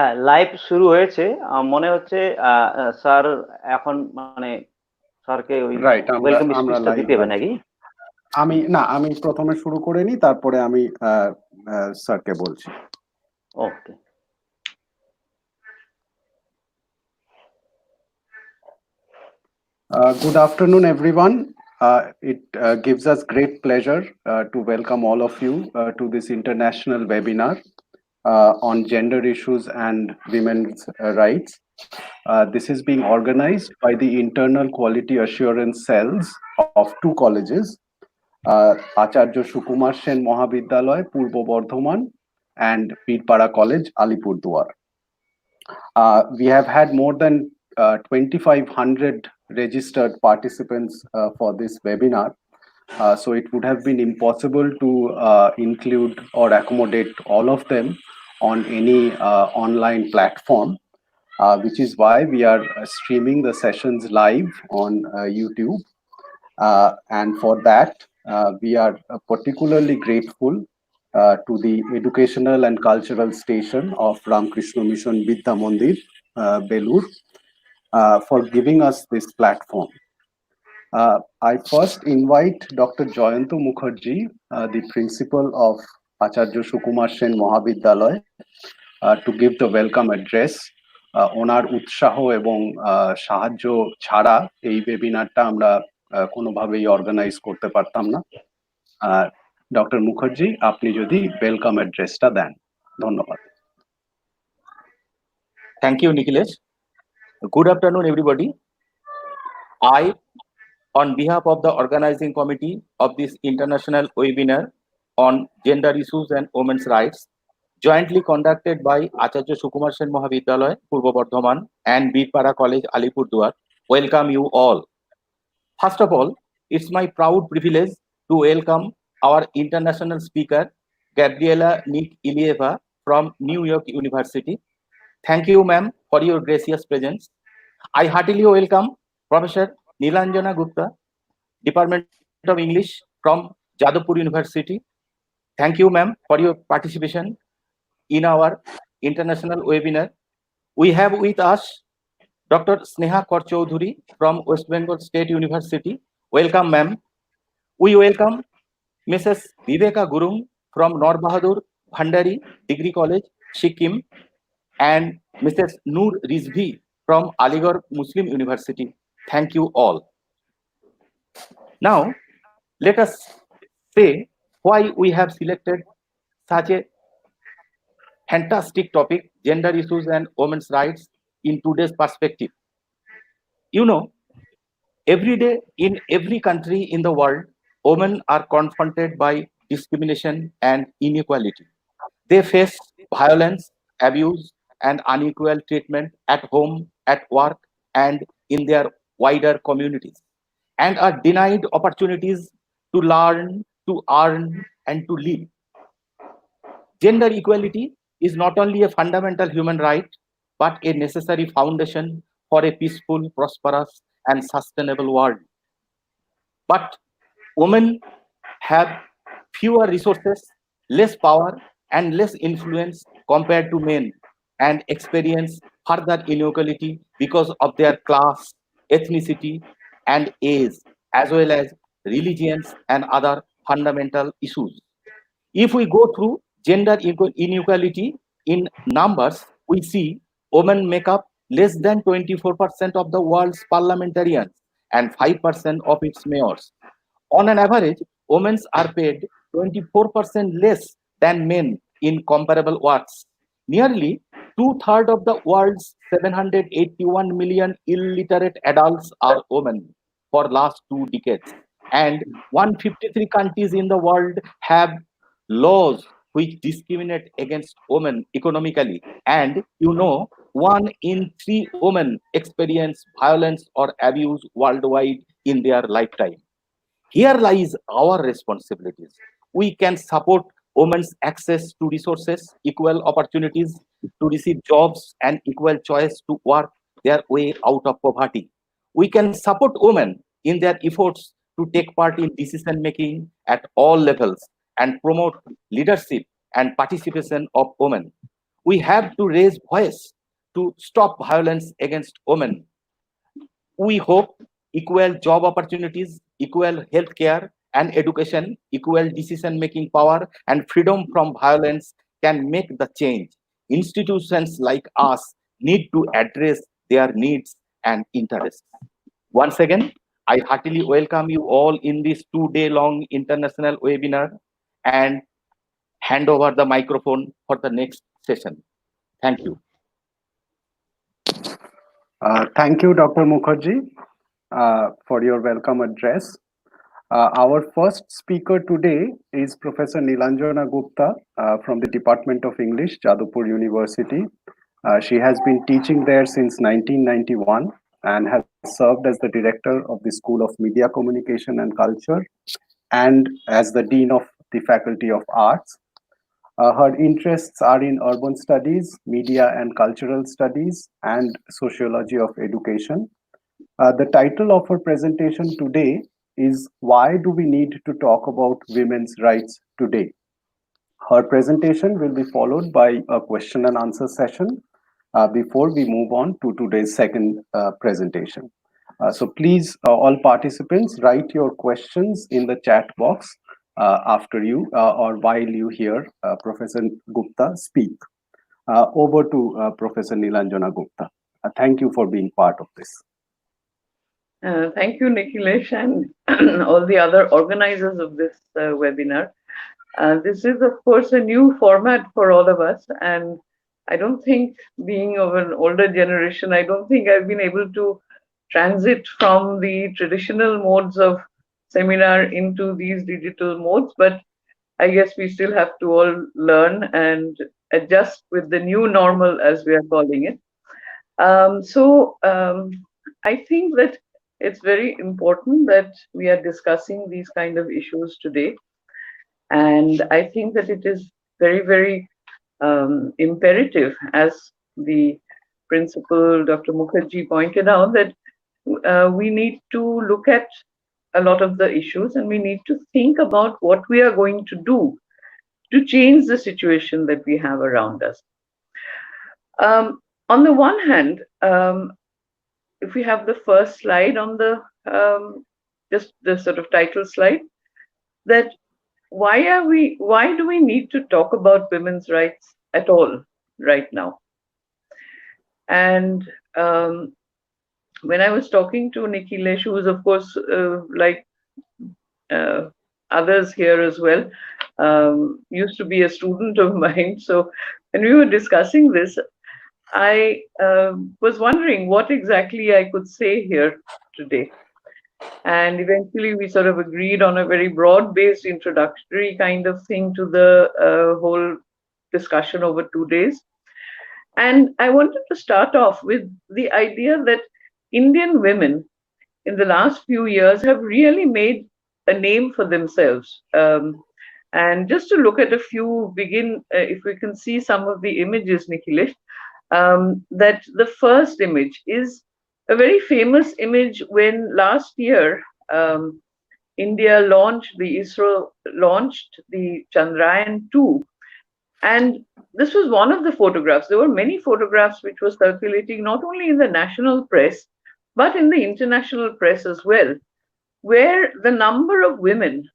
হ্যাঁ, লাইভ শুরু হয়েছে। মনে হচ্ছে স্যার এখন মানে স্যারকে ওই রাইট, ওয়েলকাম আমরা স্পিচটা লাইভ দিতে হবে নাকি? আমি প্রথমে শুরু করে নিই, তারপরে আমি স্যারকে বলছি। ওকে। Good afternoon, everyone. It gives us great pleasure to welcome all of you to this international webinar on gender issues and women's rights. This is being organized by the internal quality assurance cells of two colleges, Acharya Sukumar Sen Mahavidyalaya, Purbo Bardhaman, and Birpara College, Alipurduar. We have had more than 2,500 registered participants for this webinar. So it would have been impossible to include or accommodate all of them on any online platform, which is why we are streaming the sessions live on YouTube. And for that, we are particularly grateful to the educational and cultural station of Ramakrishna Mission Vidya Mandir, Belur, for giving us this platform. I first invite Dr. Jayanta Mukherjee, the principal of Acharya Sukumar Sen Mahavidyalaya, to give the welcome address. ওনার উৎসাহ এবং সাহায্য ছাড়া এই ওয়েবিনারটা আমরা কোনোভাবেই organise করতে পারতাম না। ডক্টর মুখার্জি, আপনি যদি ওয়েলকাম অ্যাড্রেসটা দেন, ধন্যবাদ। Thank you, Nikhilesh. Good afternoon, everybody. I, on behalf of the organizing committee of this international webinar on gender issues and women's rights, jointly conducted by Acharya Sukumar Sen Mahavidyalaya, Purbo Bardhaman, and Birpara College, Alipurduar, welcome you all. First of all, it's my proud privilege to welcome our international speaker, Gabriela IIieva from New York University. Thank you, ma'am, for your gracious presence. I heartily welcome Professor Nilanjana Gupta, Department of English from Jadavpur University. Thank you, ma'am, for your participation in our international webinar. We have with us Dr. Sneha Korchaudhuri from West Bengal State University. Welcome, ma'am. We welcome Mrs. Viveka Gurung from Nor Bahadur Bhandari Degree College, Sikkim, and Mrs. Noor Rizvi from Aligarh Muslim University. Thank you all. Now, let us say why we have selected such a fantastic topic, gender issues and women's rights, in today's perspective. You know, every day in every country in the world, women are confronted by discrimination and inequality. They face violence, abuse, and unequal treatment at home, at work, and in their wider communities, and are denied opportunities to learn, to earn, and to live. Gender equality is not only a fundamental human right, but a necessary foundation for a peaceful, prosperous, and sustainable world. But women have fewer resources, less power, and less influence compared to men, and experience further inequality because of their class, ethnicity, and age, as well as religions and other fundamental issues. If we go through gender inequality in numbers, we see women make up less than 24% of the world's parliamentarians and 5% of its mayors. On an average, women are paid 24% less than men in comparable works. Nearly two-thirds of the world's 781 million illiterate adults are women for last 2 decades. And 153 countries in the world have laws which discriminate against women economically. And you know, 1 in 3 women experience violence or abuse worldwide in their lifetime. Here lies our responsibilities. We can support women's access to resources, equal opportunities to receive jobs, and equal choice to work their way out of poverty. We can support women in their efforts to take part in decision making at all levels and promote leadership and participation of women. We have to raise voice to stop violence against women. We hope equal job opportunities, equal health care and education, equal decision-making power, and freedom from violence can make the change. Institutions like us need to address their needs and interests. Once again, I heartily welcome you all in this 2-day-long international webinar and hand over the microphone for the next session. Thank you. Thank you, Dr. Mukherjee, for your welcome address. Our first speaker today is Professor Nilanjana Gupta from the Department of English, Jadavpur University. She has been teaching there since 1991 and has served as the director of the School of Media Communication and Culture and as the Dean of the Faculty of Arts. Her interests are in urban studies, media and cultural studies, and sociology of education. The title of her presentation today is Why Do We Need to Talk About Women's Rights Today? Her presentation will be followed by a question and answer session before we move on to today's second presentation. So please, all participants, write your questions in the chat box after you or while you hear Professor Gupta speak. Over to Professor Nilanjana Gupta. Thank you for being part of this. Thank you, Nikhilesh, and all the other organizers of this webinar. This is, of course, a new format for all of us, and I don't think, being of an older generation, I don't think I've been able to transit from the traditional modes of seminar into these digital modes, but I guess we still have to all learn and adjust with the new normal, as we are calling it. I think that it's very important that we are discussing these kind of issues today. And I think that it is very, very imperative, as the principal, Dr. Mukherjee, pointed out, that we need to look at a lot of the issues and we need to think about what we are going to do to change the situation that we have around us. On the one hand, if we have the first slide on the just the sort of title slide, that why do we need to talk about women's rights at all right now? And when I was talking to Nikhilesh, who is of course like others here as well, used to be a student of mine. So when we were discussing this, I was wondering what exactly I could say here today. And eventually we sort of agreed on a very broad-based introductory kind of thing to the whole discussion over 2 days. And I wanted to start off with the idea that Indian women in the last few years have really made a name for themselves. And just to look at a few, if we can see some of the images, Nikhilesh, that the first image is a very famous image when last year India ISRO launched the Chandrayaan-2. And this was one of the photographs. There were many photographs which were circulating not only in the national press, but in the international press as well, where the number of women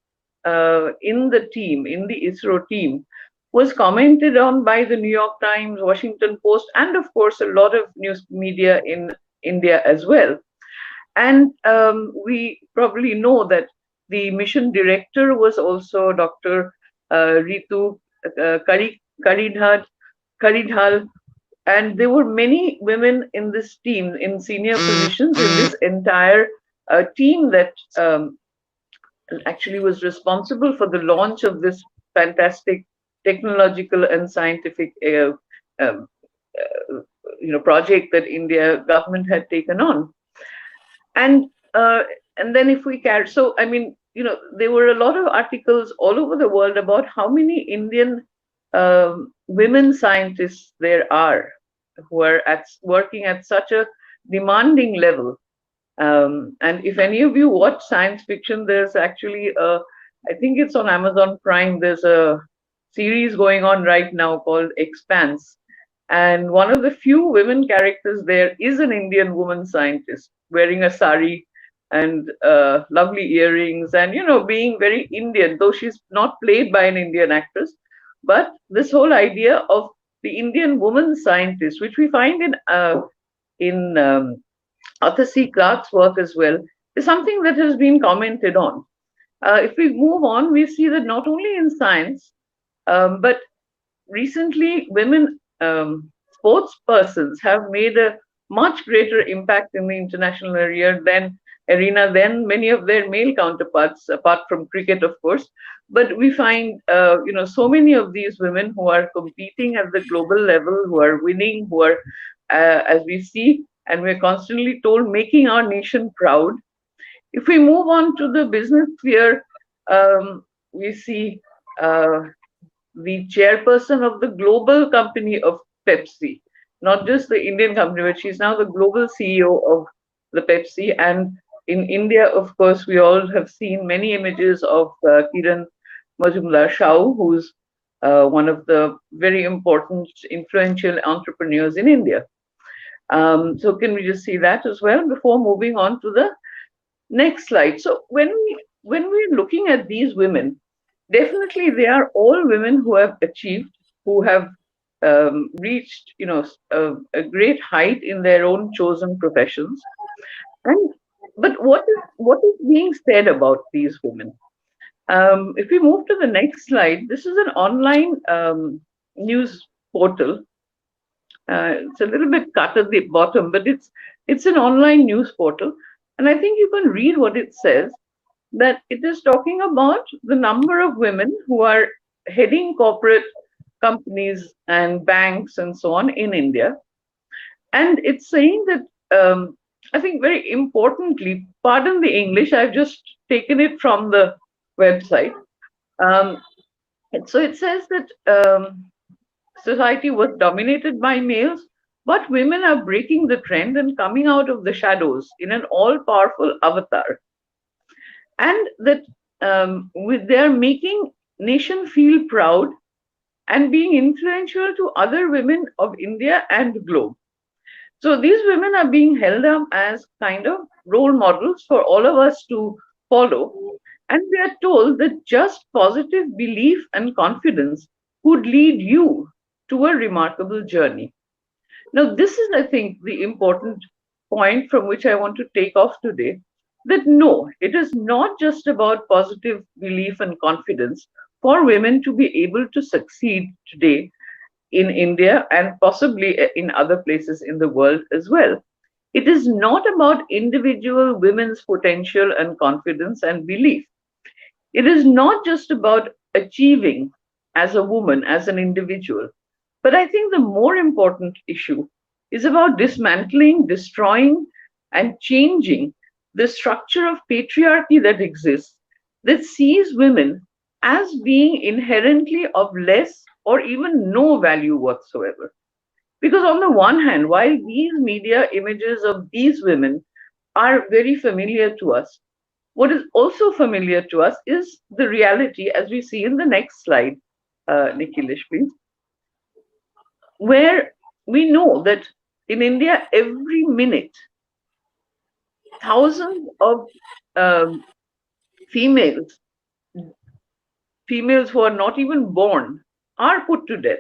in the team, in the ISRO team, was commented on by the New York Times, Washington Post, and of course a lot of news media in India as well. And we probably know that the mission director was also Dr. Ritu Karidhal, and there were many women in this team in senior positions in this entire team that actually was responsible for the launch of this fantastic technological and scientific project that India government had taken on. And then if we carry, so I mean, there were a lot of articles all over the world about how many Indian women scientists there are who are working at such a demanding level. And if any of you watch science fiction, there's actually I think it's on Amazon Prime, there's a series going on right now called Expanse, And one of the few women characters there is an Indian woman scientist wearing a sari and lovely earrings and, being very Indian, though she's not played by an Indian actress. But this whole idea of the Indian woman scientist, which we find in Arthur C. Clarke's work as well, is something that has been commented on. If we move on, we see that not only in science, but recently women sports persons have made a much greater impact in the international arena than many of their male counterparts, apart from cricket, of course. But we find, so many of these women who are competing at the global level, who are winning, who are, as we see, and we're constantly told, making our nation proud. If we move on to the business sphere, we see the chairperson of the global company of Pepsi, not just the Indian company, but she's now the global CEO of the Pepsi. And in India, of course, we all have seen many images of Kiran Majumdar Shah, who's one of the very important, influential entrepreneurs in India. So can we just see that as well before moving on to the next slide? So when we're looking at these women, definitely they are all women who have achieved, who have reached, a great height in their own chosen professions. But what is being said about these women? If we move to the next slide, this is an online news portal. It's a little bit cut at the bottom, but it's an online news portal, and I think you can read what it says. That it is talking about the number of women who are heading corporate companies and banks and so on in India, and it's saying that I think very importantly, pardon the English, I've just taken it from the website. So it says that society was dominated by males, but women are breaking the trend and coming out of the shadows in an all-powerful avatar. And that they're making nation feel proud and being influential to other women of India and globe. So these women are being held up as kind of role models for all of us to follow. And we are told that just positive belief and confidence would lead you to a remarkable journey. Now, this is, I think, the important point from which I want to take off today, that no, it is not just about positive belief and confidence for women to be able to succeed today in India and possibly in other places in the world as well. It is not about individual women's potential and confidence and belief. It is not just about achieving as a woman, as an individual. But I think the more important issue is about dismantling, destroying, and changing the structure of patriarchy that exists, that sees women as being inherently of less or even no value whatsoever. Because on the one hand, while these media images of these women are very familiar to us, what is also familiar to us is the reality, as we see in the next slide, Nikhilesh, please, where we know that in India, every minute, thousands of females who are not even born are put to death,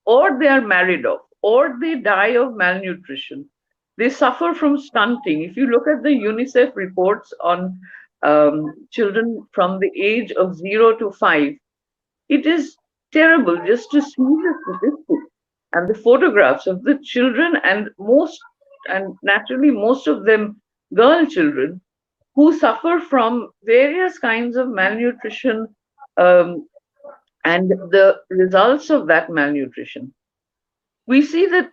or they are married off, or they die of malnutrition. They suffer from stunting. If you look at the UNICEF reports on children from the age of 0 to 5, it is terrible just to see the statistics and the photographs of the children, and naturally most of them girl children, who suffer from various kinds of malnutrition and the results of that malnutrition. We see that,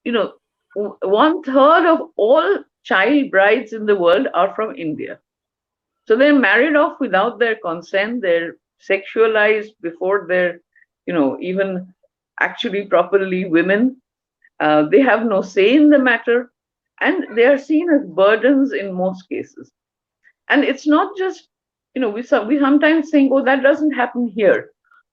1/3 of all child brides in the world are from India. So they're married off without their consent. They're sexualized before they're, even actually properly women. They have no say in the matter, and they are seen as burdens in most cases. And it's not just, we sometimes think, oh, that doesn't happen here.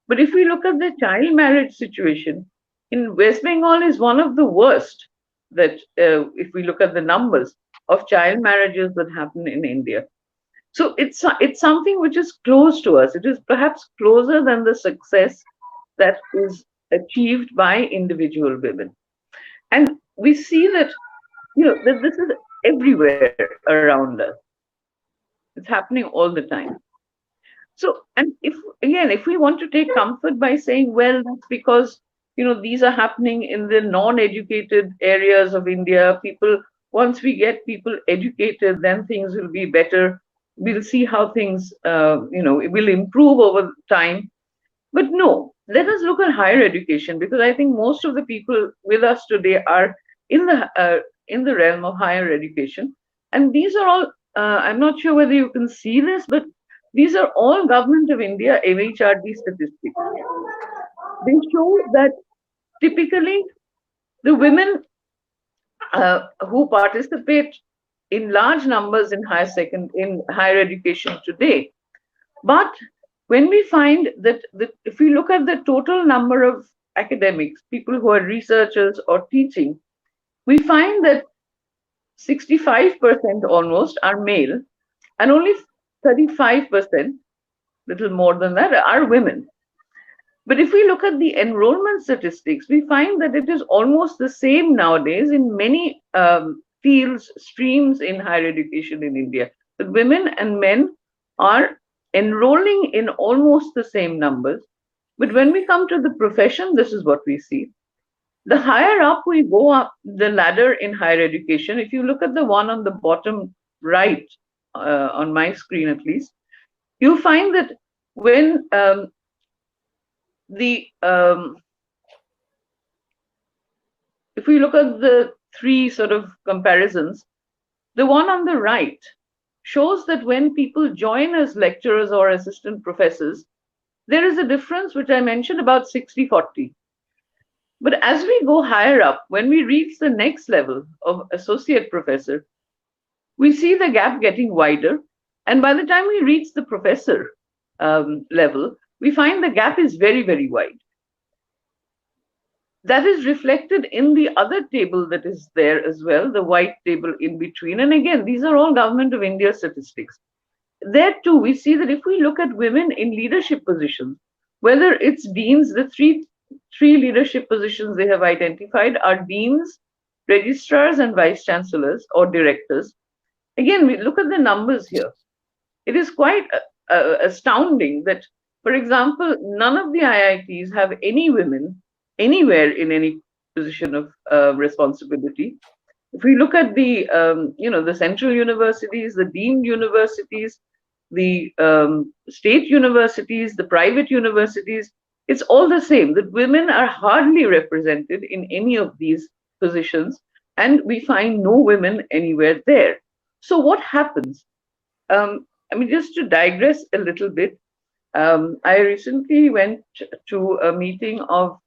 But if we look at the child marriage situation, in West Bengal is one of the worst, that if we look at the numbers of child marriages that happen in India. So it's something which is close to us. It is perhaps closer than the success that is achieved by individual women. And we see that, that this is everywhere around us. It's happening all the time. So, and if we want to take comfort by saying, well, that's because, these are happening in the non-educated areas of India, once we get people educated, then things will be better. We'll see how things, it will improve over time. But no, let us look at higher education, because I think most of the people with us today are in the realm of higher education. And these are all, I'm not sure whether you can see this, but these are all Government of India MHRD statistics. They show that typically the women who participate in large numbers in higher education today, but when we find that if we look at the total number of academics, people who are researchers or teaching, we find that 65% almost are male, and only 35%, little more than that, are women. But if we look at the enrollment statistics, we find that it is almost the same nowadays in many fields, streams in higher education in India. That women and men are enrolling in almost the same numbers. But when we come to the profession, this is what we see. The higher up we go up the ladder in higher education, if you look at the one on the bottom right, on my screen at least, you'll find that when if we look at the three sort of comparisons, the one on the right shows that when people join as lecturers or assistant professors, there is a difference, which I mentioned, about 60-40. But as we go higher up, when we reach the next level of associate professor, we see the gap getting wider. And by the time we reach the professor level, we find the gap is very, very wide. That is reflected in the other table that is there as well, the white table in between. And again, these are all Government of India statistics. There too, we see that if we look at women in leadership positions, whether it's deans, the three leadership positions they have identified are deans, registrars, and vice chancellors or directors. Again, we look at the numbers here. It is quite astounding that, for example, none of the IITs have any women anywhere in any position of responsibility. If we look at the the central universities, the deemed universities, the state universities, the private universities, it's all the same, that women are hardly represented in any of these positions, and we find no women anywhere there. So what happens? Just to digress a little bit, I recently went to a meeting of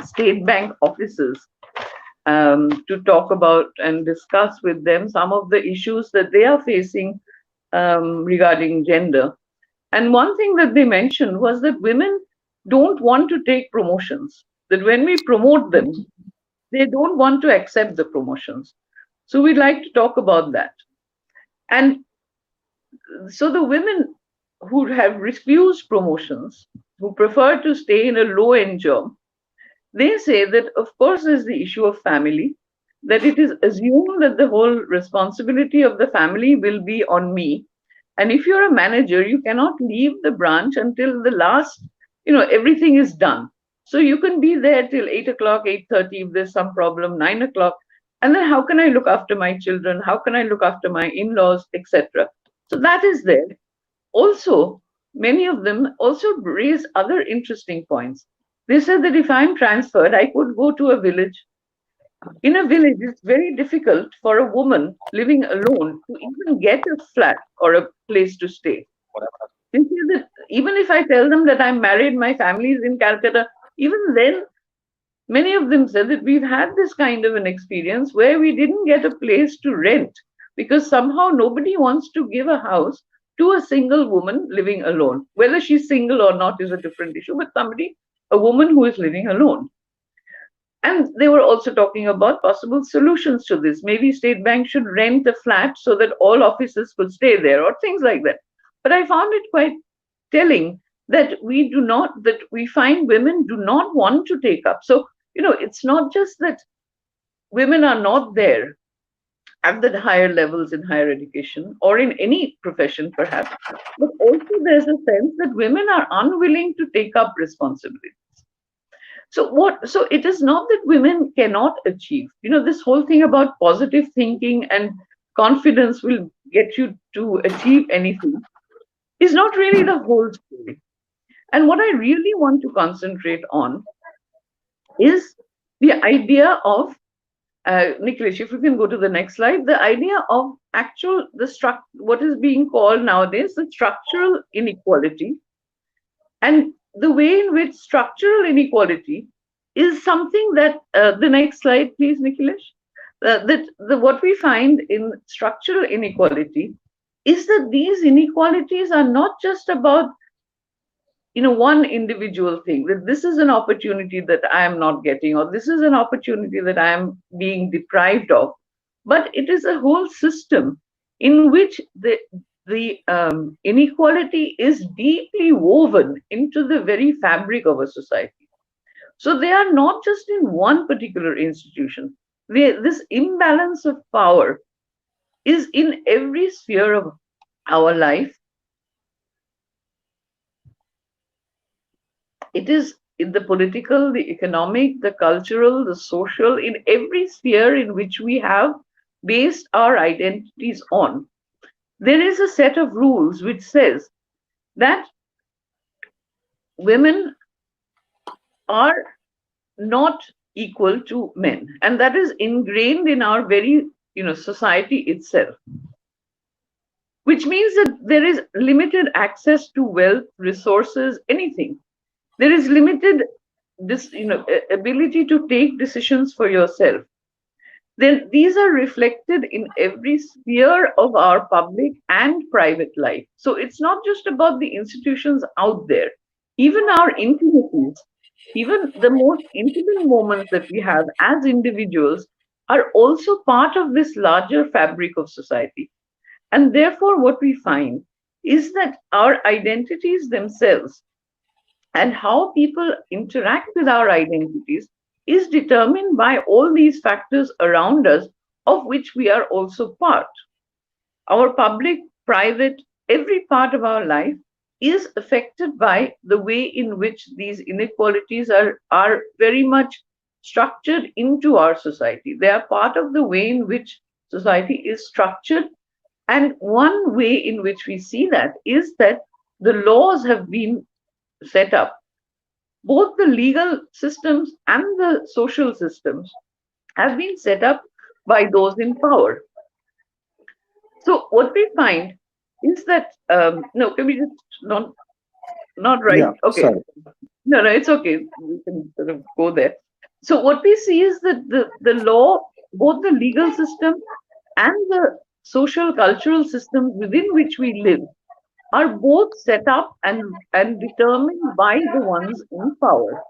state bank officers to talk about and discuss with them some of the issues that they are facing regarding gender. And one thing that they mentioned was that women don't want to take promotions, that when we promote them, they don't want to accept the promotions. So we'd like to talk about that. And so the women who have refused promotions, who prefer to stay in a low-end job, they say that, of course, there's the issue of family, that it is assumed that the whole responsibility of the family will be on me. And if you're a manager, you cannot leave the branch until the last, everything is done. So you can be there till 8 o'clock, 8:30, if there's some problem, 9 o'clock. And then how can I look after my children? How can I look after my in-laws, etc.? So that is there. Also, many of them also raise other interesting points. They said that if I'm transferred, I could go to a village. In a village, it's very difficult for a woman living alone to even get a flat or a place to stay. They say that even if I tell them that I'm married, my family is in Calcutta, even then, many of them said that we've had this kind of an experience where we didn't get a place to rent because somehow nobody wants to give a house to a single woman living alone. Whether she's single or not is a different issue, but a woman who is living alone. And they were also talking about possible solutions to this. Maybe State Bank should rent a flat so that all officers could stay there, or things like that. But I found it quite telling that we find women do not want to take up. So, it's not just that women are not there at the higher levels in higher education or in any profession, perhaps, but also there's a sense that women are unwilling to take up responsibility. So it is not that women cannot achieve. This whole thing about positive thinking and confidence will get you to achieve anything is not really the whole story. And what I really want to concentrate on is the idea of Nikhilesh, if you can go to the next slide, the idea of what is being called nowadays the structural inequality, and the way in which structural inequality is something that the next slide, please, Nikhilesh. What we find in structural inequality is that these inequalities are not just about one individual thing, that this is an opportunity that I am not getting, or this is an opportunity that I am being deprived of, but it is a whole system in which the inequality is deeply woven into the very fabric of a society. So they are not just in one particular institution. This imbalance of power is in every sphere of our life. It is in the political, the economic, the cultural, the social, in every sphere in which we have based our identities on. There is a set of rules which says that women are not equal to men, and that is ingrained in our very society itself, which means that there is limited access to wealth, resources, anything. There is limited ability to take decisions for yourself. Then these are reflected in every sphere of our public and private life. So it's not just about the institutions out there. Even our intimacies, even the most intimate moments that we have as individuals are also part of this larger fabric of society. And therefore, what we find is that our identities themselves and how people interact with our identities is determined by all these factors around us, of which we are also part. Our public, private, every part of our life is affected by the way in which these inequalities are very much structured into our society. They are part of the way in which society is structured. And one way in which we see that is that the laws have been set up. Both the legal systems and the social systems have been set up by those in power. So what we find is that no, can we just not right? Yeah, okay, sorry. no, it's okay. We can sort of go there. So what we see is that the law, both the legal system and the social cultural systems within which we live, are both set up and determined by the ones in power.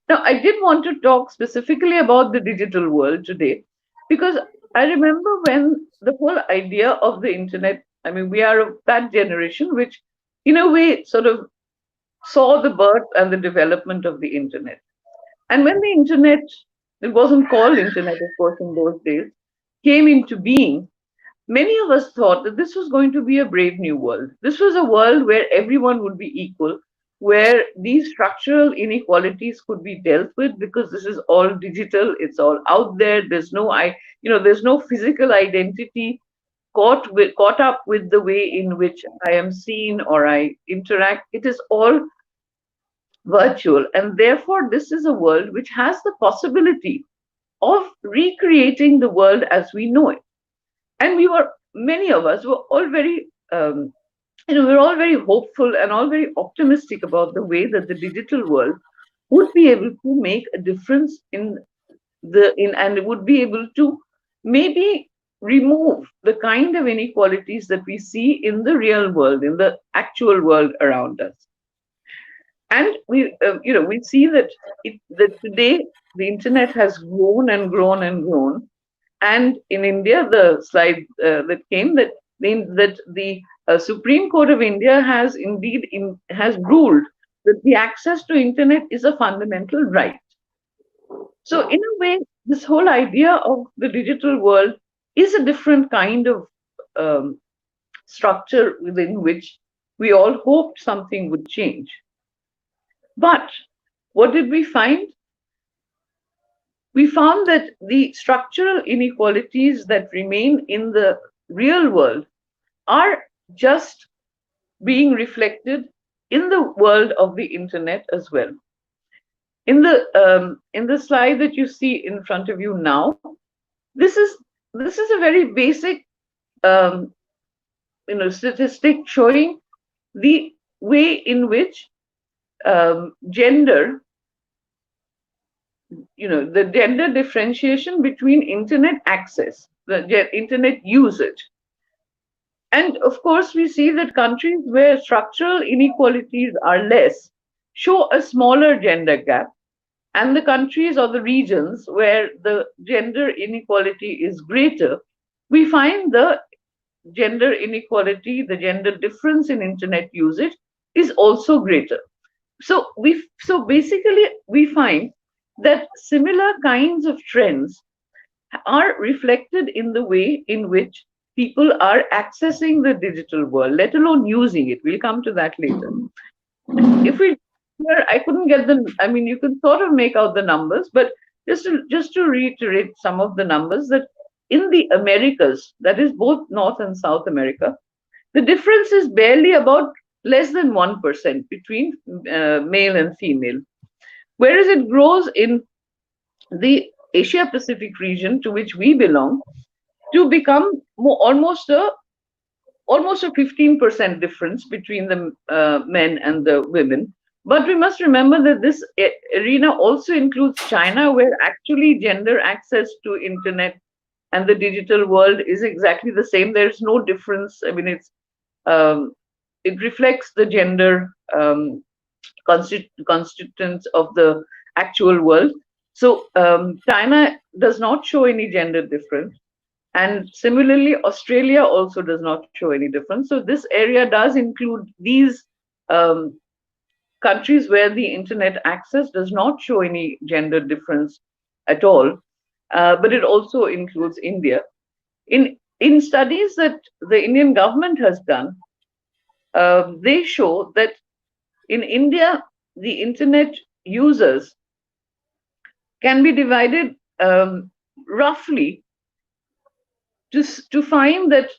Now, I did want to talk specifically about the digital world today, because I remember when the whole idea of the internet, I mean, we are of that generation which, in a way, sort of saw the birth and the development of the internet. And when the internet, it wasn't called internet, of course, in those days, came into being, many of us thought that this was going to be a brave new world. This was a world where everyone would be equal, where these structural inequalities could be dealt with, because this is all digital, it's all out there. There's no physical identity caught up with the way in which I am seen or I interact. It is all virtual, and therefore this is a world which has the possibility of recreating the world as we know it. And many of us were all very we're all very hopeful and all very optimistic about the way that the digital world would be able to make a difference and would be able to maybe remove the kind of inequalities that we see in the real world, in the actual world around us. And we see that that today the internet has grown and grown and grown. And in India, the slide that came, that the Supreme Court of India has indeed has ruled that the access to internet is a fundamental right. So in a way, this whole idea of the digital world is a different kind of um, structure within which we all hoped something would change. But what did we find? We found that the structural inequalities that remain in the real world are just being reflected in the world of the internet as well. In the slide that you see in front of you now, this is a very basic um, statistic showing the way in which gender, the gender differentiation between internet access, the internet usage. And of course, we see that countries where structural inequalities are less show a smaller gender gap, and the countries or the regions where the gender inequality is greater, we find the gender inequality, the gender difference in internet usage is also greater. So basically we find that similar kinds of trends are reflected in the way in which people are accessing the digital world, let alone using it. We'll come to that later. If we I couldn't get you can sort of make out the numbers, but just to reiterate some of the numbers, that in the Americas, that is both North and South America, the difference is barely about less than 1% between male and female, whereas it grows in the Asia Pacific region, to which we belong, to become almost a 15% difference between the men and the women. But we must remember that this arena also includes China, where actually gender access to internet and the digital world is exactly the same. There's no difference. I mean, it reflects the gender constituents of the actual world. So China does not show any gender difference. And similarly, Australia also does not show any difference. So this area does include these countries where the internet access does not show any gender difference at all. But it also includes India. In studies that the Indian government has done, they show that in India, the internet users can be divided roughly to find that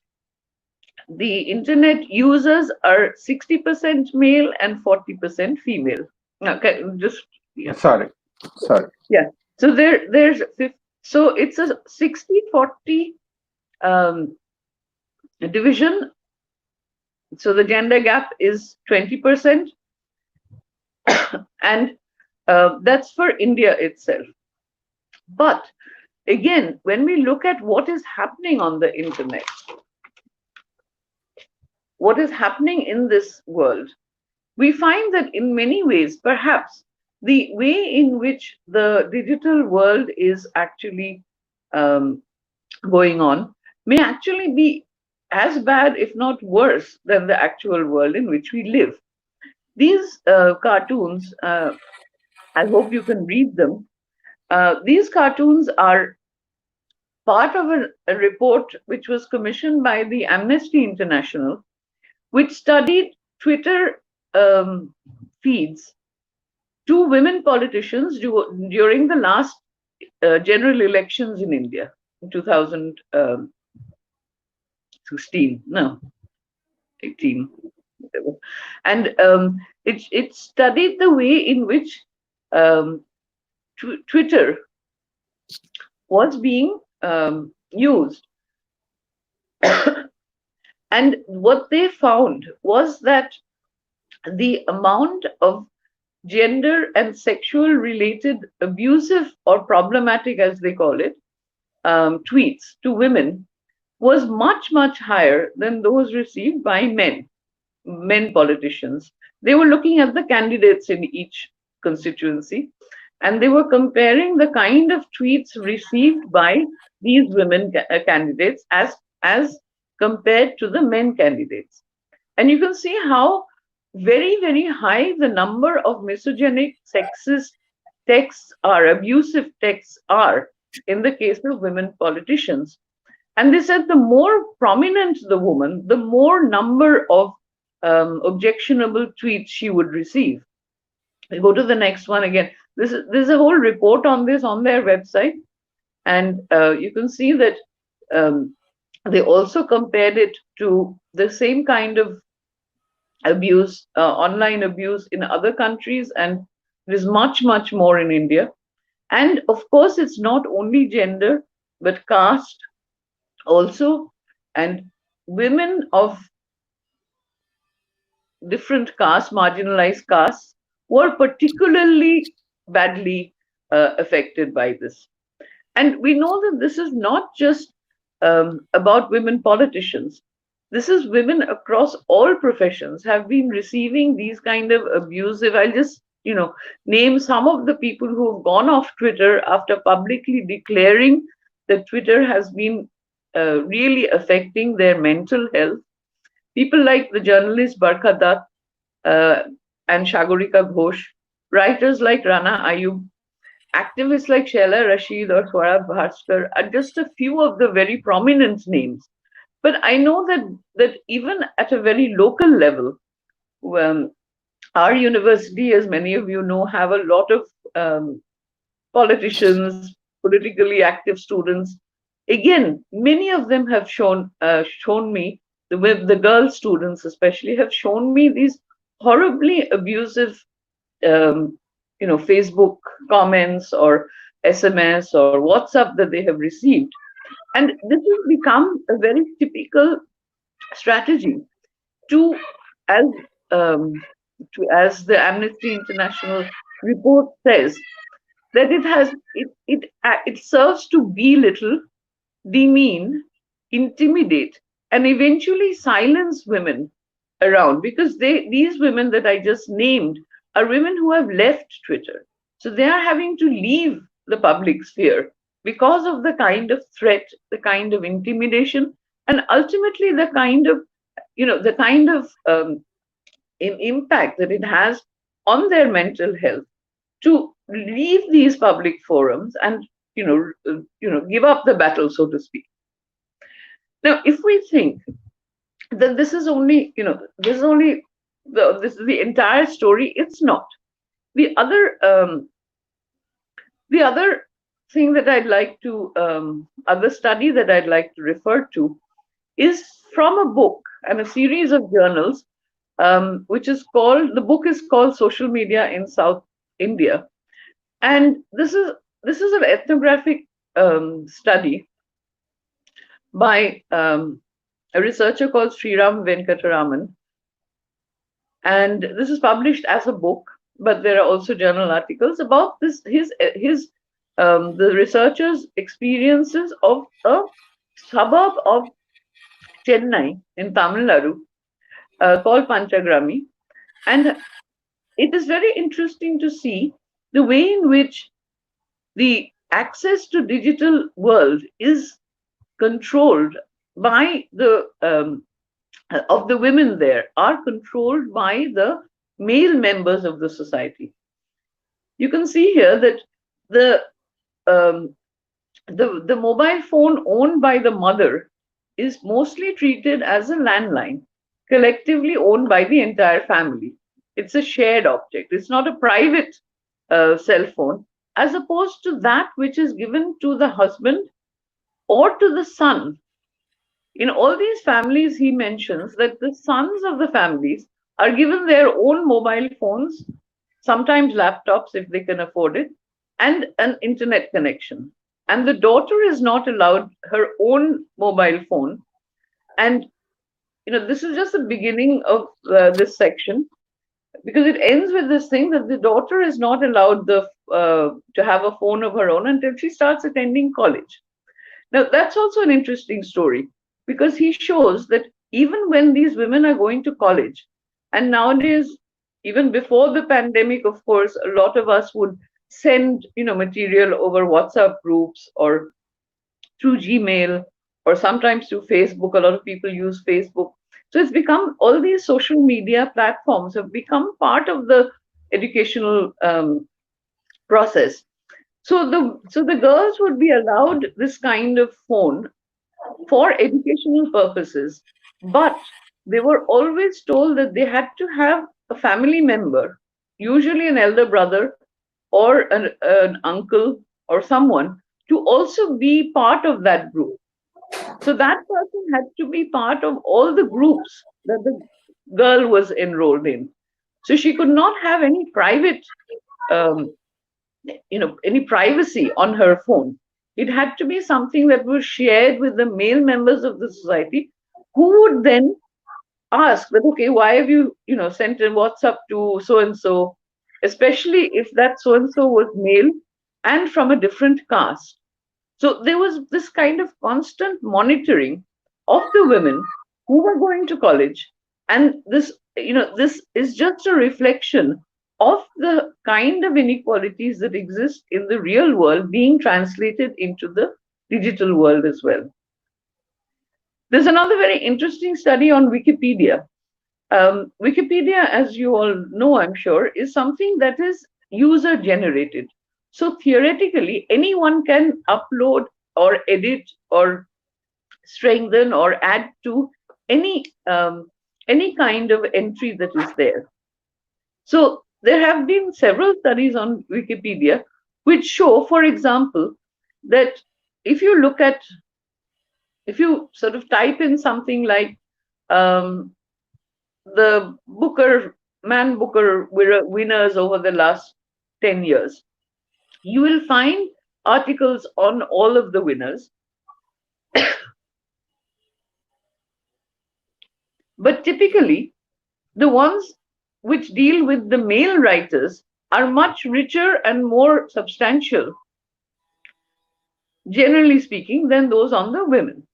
the internet users are 60% male and 40% female. Okay, just yeah. Sorry. Yeah. So so it's a 60-40 division. So the gender gap is 20%, and that's for India itself. But again, when we look at what is happening on the internet, what is happening in this world, we find that in many ways, perhaps the way in which the digital world is actually going on may actually be as bad, if not worse, than the actual world in which we live. These cartoons, I hope you can read them. These cartoons are part of a report which was commissioned by the Amnesty International, which studied Twitter feeds to women politicians during the last general elections in India in 2016, no, 18, whatever. And it studied the way in which Twitter was being used. And what they found was that the amount of gender and sexual related abusive or problematic, as they call it, tweets to women was much, much higher than those received by men politicians. They were looking at the candidates in each constituency, and they were comparing the kind of tweets received by these women candidates as compared to the men candidates. And you can see how very, very high the number of misogynic, sexist texts are, abusive texts are, in the case of women politicians. And they said the more prominent the woman, the more number of objectionable tweets she would receive. We go to the next one again. There's a whole report on this on their website, and you can see that they also compared it to the same kind of abuse, online abuse in other countries, and there's much, much more in India. And of course, it's not only gender, but caste also, and women of different castes, marginalized castes, were particularly badly affected by this. And we know that this is not just about women politicians. This is women across all professions have been receiving these kind of abusive. I'll just, name some of the people who have gone off Twitter after publicly declaring that Twitter has been really affecting their mental health. People like the journalist Barkha Dutt and Shagorika Ghosh, writers like Rana Ayub, activists like Sheila Rashid or Swarab Bhaskar are just a few of the very prominent names. But I know that even at a very local level, our university, as many of you know, have a lot of politicians, politically active students. Again, many of them have shown me, the girl students especially, have shown me these horribly abusive Facebook comments or SMS or WhatsApp that they have received. And this has become a very typical strategy to, as the Amnesty International report says, that it serves to belittle, demean, intimidate, and eventually silence women around, because these women that I just named are women who have left Twitter. So they are having to leave the public sphere because of the kind of threat, the kind of intimidation, and ultimately the kind of, impact that it has on their mental health to leave these public forums and, give up the battle, so to speak. Now, if we think that this is only, this is the entire story, it's not. The other thing that I'd like to, other study that I'd like to refer to is from a book and a series of journals, which is called, the book is called Social Media in South India. And this is an ethnographic study by a researcher called Sriram Venkataraman. And this is published as a book, but there are also journal articles about this, the researcher's experiences of a suburb of Chennai in Tamil Nadu called Panchagrami. And it is very interesting to see the way in which the access to digital world is controlled by the of the women there, are controlled by the male members of the society. You can see here that the mobile phone owned by the mother is mostly treated as a landline, collectively owned by the entire family. It's a shared object. It's not a private cell phone, as opposed to that which is given to the husband or to the son. In all these families, he mentions that the sons of the families are given their own mobile phones, sometimes laptops if they can afford it, and an internet connection. And the daughter is not allowed her own mobile phone. And this is just the beginning of this section, because it ends with this thing that the daughter is not allowed to have a phone of her own until she starts attending college. Now, that's also an interesting story, because he shows that even when these women are going to college, and nowadays even before the pandemic, of course, a lot of us would send, material over WhatsApp groups or through Gmail or sometimes through Facebook. A lot of people use Facebook. So it's become, all these social media platforms have become part of the educational process. So the girls would be allowed this kind of phone for educational purposes, but they were always told that they had to have a family member, usually an elder brother or an uncle or someone, to also be part of that group. So that person had to be part of all the groups that the girl was enrolled in. So she could not have any private, um, any privacy on her phone. It had to be something that was shared with the male members of the society, who would then ask that, okay, why have you, sent a WhatsApp to so and so, especially if that so and so was male and from a different caste. So there was this kind of constant monitoring of the women who were going to college. And this is just a reflection of the kind of inequalities that exist in the real world being translated into the digital world as well. There's another very interesting study on Wikipedia. Wikipedia, as you all know, I'm sure, is something that is user generated. So theoretically, anyone can upload or edit or strengthen or add to any kind of entry that is there. So there have been several studies on Wikipedia which show, for example, that if you look at, if you sort of type in something like the Man Booker winners over the last 10 years, you will find articles on all of the winners. But typically, the ones which deal with the male writers are much richer and more substantial, generally speaking, than those on the women.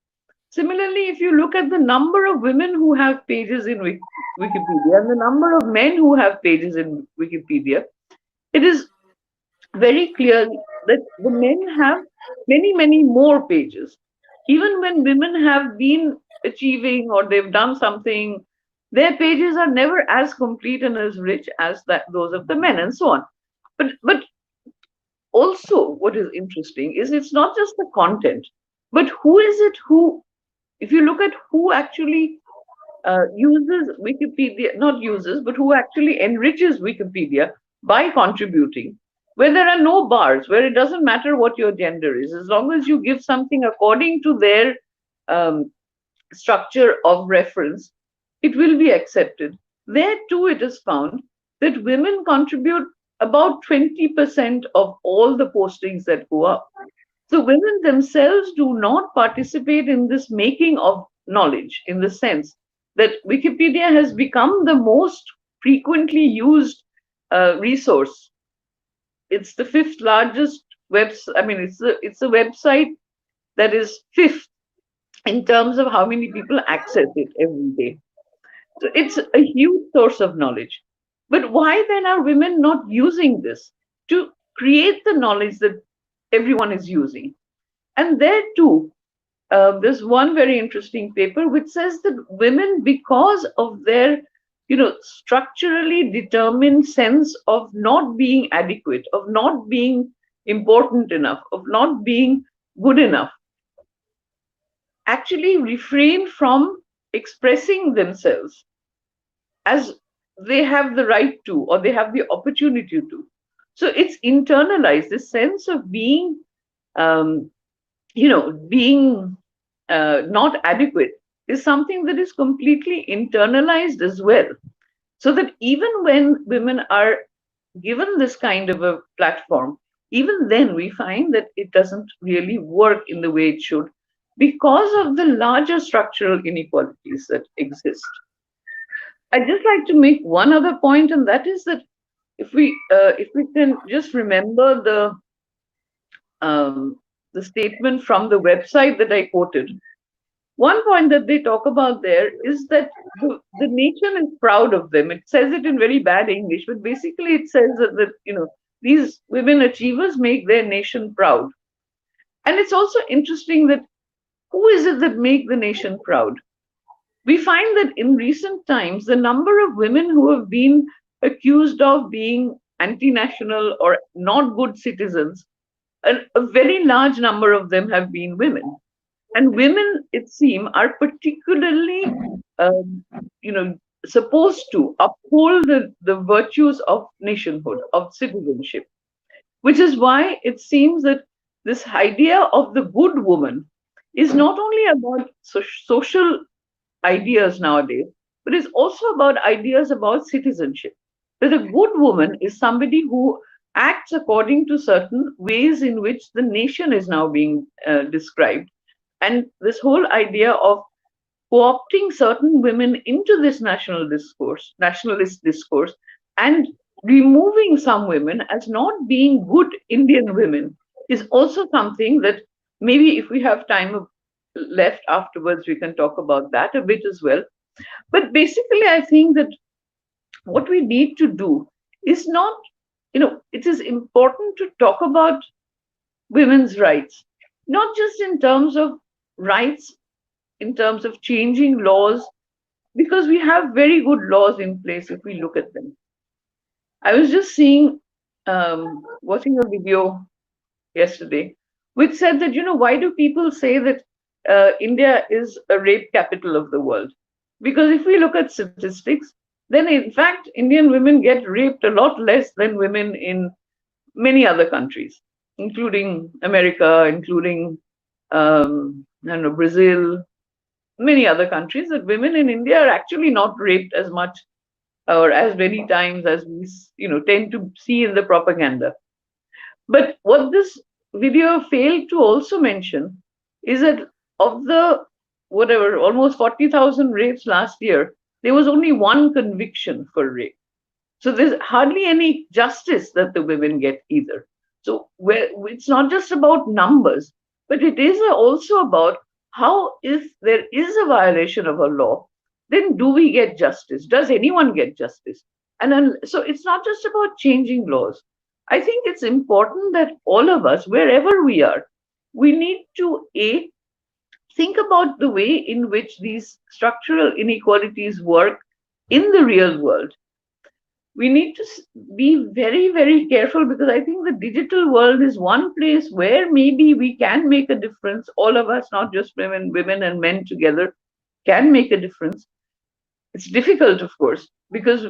Similarly, if you look at the number of women who have pages in Wikipedia and the number of men who have pages in Wikipedia, it is very clear that the men have many, many more pages. Even when women have been achieving or they've done something, their pages are never as complete and as rich as those of the men, and so on. But also, what is interesting is it's not just the content, but who is it who, if you look at who actually uses Wikipedia, not uses, but who actually enriches Wikipedia by contributing, where there are no bars, where it doesn't matter what your gender is, as long as you give something according to their structure of reference, it will be accepted. There too, it is found that women contribute about 20% of all the postings that go up. So women themselves do not participate in this making of knowledge, in the sense that Wikipedia has become the most frequently used resource. It's the fifth largest website. I mean, it's a website that is fifth in terms of how many people access it every day. So it's a huge source of knowledge. But why then are women not using this to create the knowledge that everyone is using? And there too, there's one very interesting paper which says that women, because of their structurally determined sense of not being adequate, of not being important enough, of not being good enough, actually refrain from expressing themselves as they have the right to, or they have the opportunity to. So it's internalized, this sense of being being not adequate is something that is completely internalized as well. So that even when women are given this kind of a platform, even then we find that it doesn't really work in the way it should, because of the larger structural inequalities that exist. I'd just like to make one other point, and that is that if we can just remember the statement from the website that I quoted, one point that they talk about there is that the nation is proud of them. It says it in very bad English, but basically it says that these women achievers make their nation proud. And it's also interesting that who is it that make the nation proud? We find that in recent times, the number of women who have been accused of being anti-national or not good citizens, a very large number of them have been women. And women, it seems, are particularly, um, you know, supposed to uphold the virtues of nationhood, of citizenship, which is why it seems that this idea of the good woman is not only about social ideas nowadays, but it's also about ideas about citizenship. That a good woman is somebody who acts according to certain ways in which the nation is now being described. And this whole idea of co-opting certain women into this nationalist discourse, and removing some women as not being good Indian women is also something that maybe if we have time left afterwards, we can talk about that a bit as well. But basically, I think that what we need to do is not, it is important to talk about women's rights, not just in terms of rights, in terms of changing laws, because we have very good laws in place if we look at them. I was just watching a video yesterday, which said that, why do people say that India is a rape capital of the world? Because if we look at statistics, then in fact, Indian women get raped a lot less than women in many other countries, including America, including Brazil, many other countries, that women in India are actually not raped as much or as many times as we tend to see in the propaganda. But what this video failed to also mention is that of the almost 40,000 rapes last year, there was only one conviction for rape. So there's hardly any justice that the women get either. So it's not just about numbers, but it is also about how, if there is a violation of a law, then do we get justice? Does anyone get justice? And then, so it's not just about changing laws. I think it's important that all of us, wherever we are, we need to think about the way in which these structural inequalities work in the real world. We need to be very, very careful, because I think the digital world is one place where maybe we can make a difference. All of us, not just women and men together, can make a difference. It's difficult, of course, because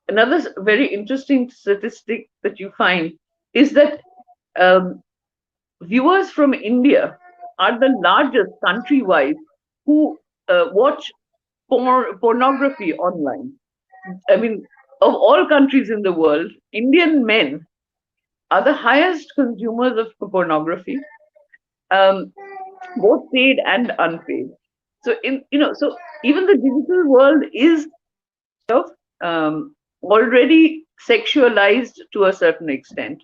another very interesting statistic that you find is that viewers from India are the largest country-wise who watch pornography online. I mean, of all countries in the world, Indian men are the highest consumers of pornography, both paid and unpaid. So so even the digital world is already sexualized to a certain extent.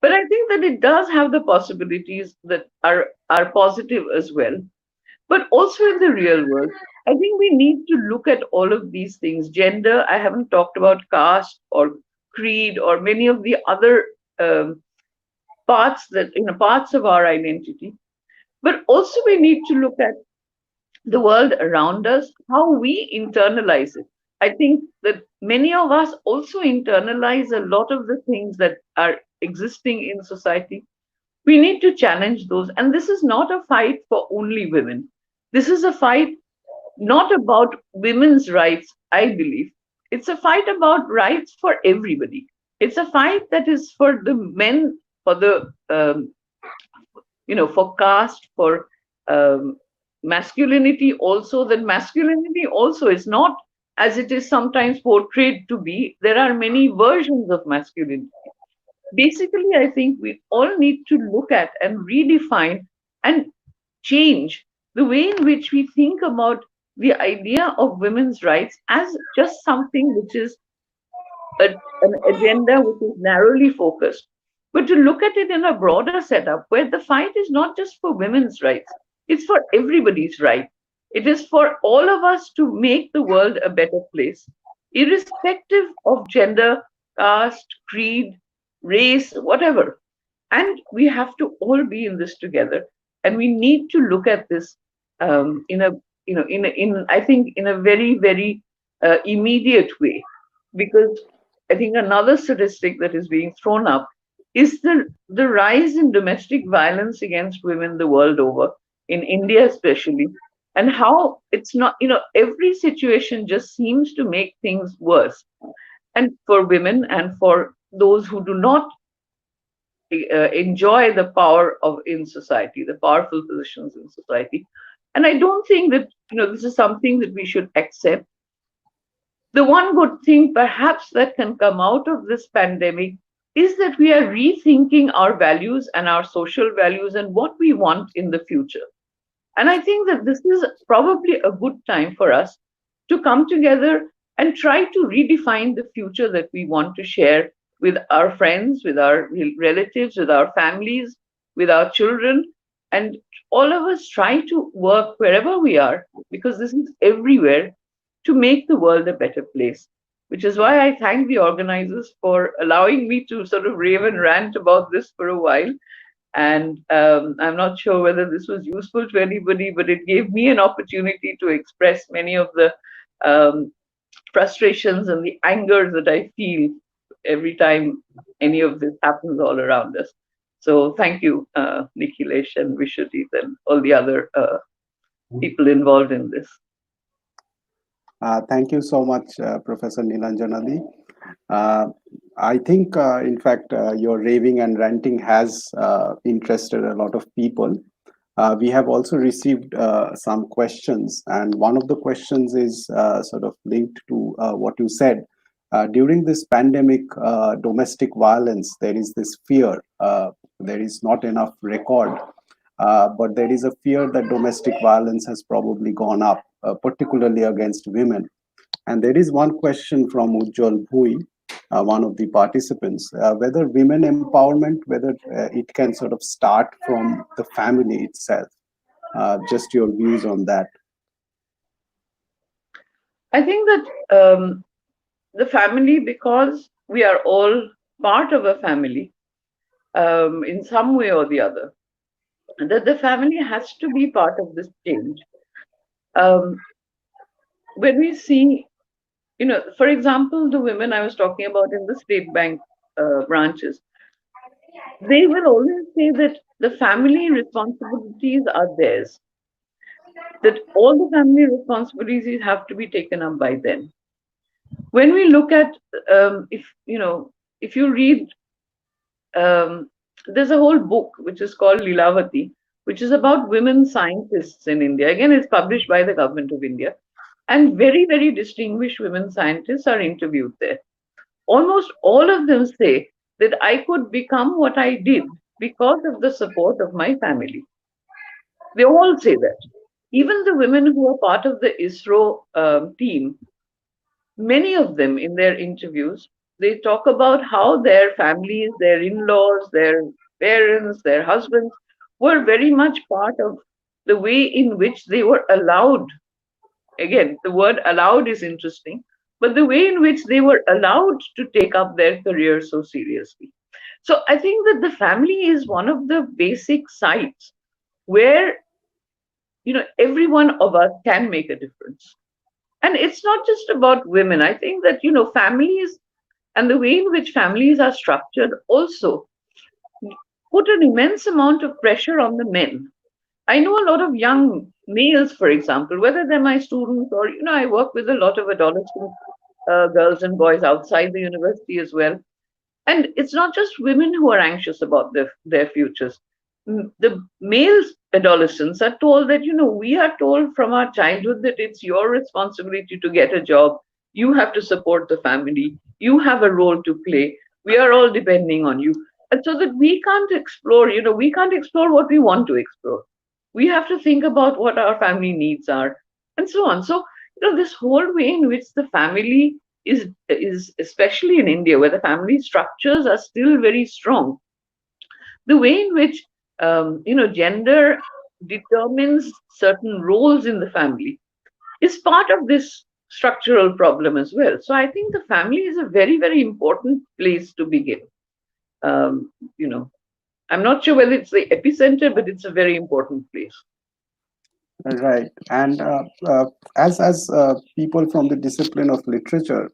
But I think that it does have the possibilities that are positive as well. But also in the real world, I think we need to look at all of these things. Gender, I haven't talked about caste or creed or many of the other parts parts of our identity. But also we need to look at the world around us, how we internalize it. I think that many of us also internalize a lot of the things that are existing in society. We need to challenge those. And this is not a fight for only women. This is a fight not about women's rights, I believe. It's a fight about rights for everybody. It's a fight that is for the men, for the, for caste, for masculinity also. That masculinity also is not as it is sometimes portrayed to be. There are many versions of masculinity. Basically, I think we all need to look at and redefine and change the way in which we think about the idea of women's rights as just something which is an agenda which is narrowly focused, but to look at it in a broader setup where the fight is not just for women's rights, It's for everybody's right. It is for all of us to make the world a better place, irrespective of gender, caste, creed, race, whatever. And we have to all be in this together. And we need to look at this in a, I think, in a very, very immediate way. Because I think another statistic that is being thrown up is the rise in domestic violence against women the world over, in India especially, and how it's not, every situation just seems to make things worse. And for women and for those who do not enjoy the power of in society, the powerful positions in society. And I don't think that, this is something that we should accept. The one good thing perhaps that can come out of this pandemic is that we are rethinking our values and our social values and what we want in the future. And I think that this is probably a good time for us to come together and try to redefine the future that we want to share with our friends, with our relatives, with our families, with our children. And all of us try to work wherever we are, because this is everywhere, to make the world a better place. Which is why I thank the organizers for allowing me to sort of rave and rant about this for a while. And I'm not sure whether this was useful to anybody, but it gave me an opportunity to express many of the frustrations and the anger that I feel every time any of this happens all around us. So thank you, Nikhilesh and Vishwajit and all the other people involved in this. Thank you so much, Professor Nilanjana. I think, in fact, your raving and ranting has interested a lot of people. We have also received some questions, and one of the questions is sort of linked to what you said. During this pandemic, domestic violence, there is this fear. There is not enough record, but there is a fear that domestic violence has probably gone up, particularly against women. And there is one question from Ujjwal Bhui, one of the participants, whether women empowerment, whether it can sort of start from the family itself. Just your views on that. I think that the family, because we are all part of a family in some way or the other, that the family has to be part of this change. When we see, for example, the women I was talking about in the state bank branches, they will always say that the family responsibilities are theirs, that all the family responsibilities have to be taken up by them. When we look at, if you read, there's a whole book which is called Lilavati, which is about women scientists in India. Again, it's published by the government of India. And very, very distinguished women scientists are interviewed there. Almost all of them say that I could become what I did because of the support of my family. They all say that. Even the women who are part of the ISRO team, many of them in their interviews, they talk about how their families, their in-laws, their parents, their husbands were very much part of the way in which they were allowed. Again, the word allowed is interesting, but the way in which they were allowed to take up their career so seriously. So I think that the family is one of the basic sites where, every one of us can make a difference. And it's not just about women. I think that, families and the way in which families are structured also put an immense amount of pressure on the men. I know a lot of young males, for example, whether they're my students or, I work with a lot of adolescent girls and boys outside the university as well. And it's not just women who are anxious about their futures. The male adolescents are told that, we are told from our childhood that it's your responsibility to get a job. You have to support the family. You have a role to play. We are all depending on you. And so that we can't explore, we can't explore what we want to explore. We have to think about what our family needs are and so on. So, this whole way in which the family is especially in India, where the family structures are still very strong, the way in which, gender determines certain roles in the family is part of this structural problem as well. So I think the family is a very, very important place to begin. Um, you know, I'm not sure whether it's the epicenter, but it's a very important place. Right. And as people from the discipline of literature,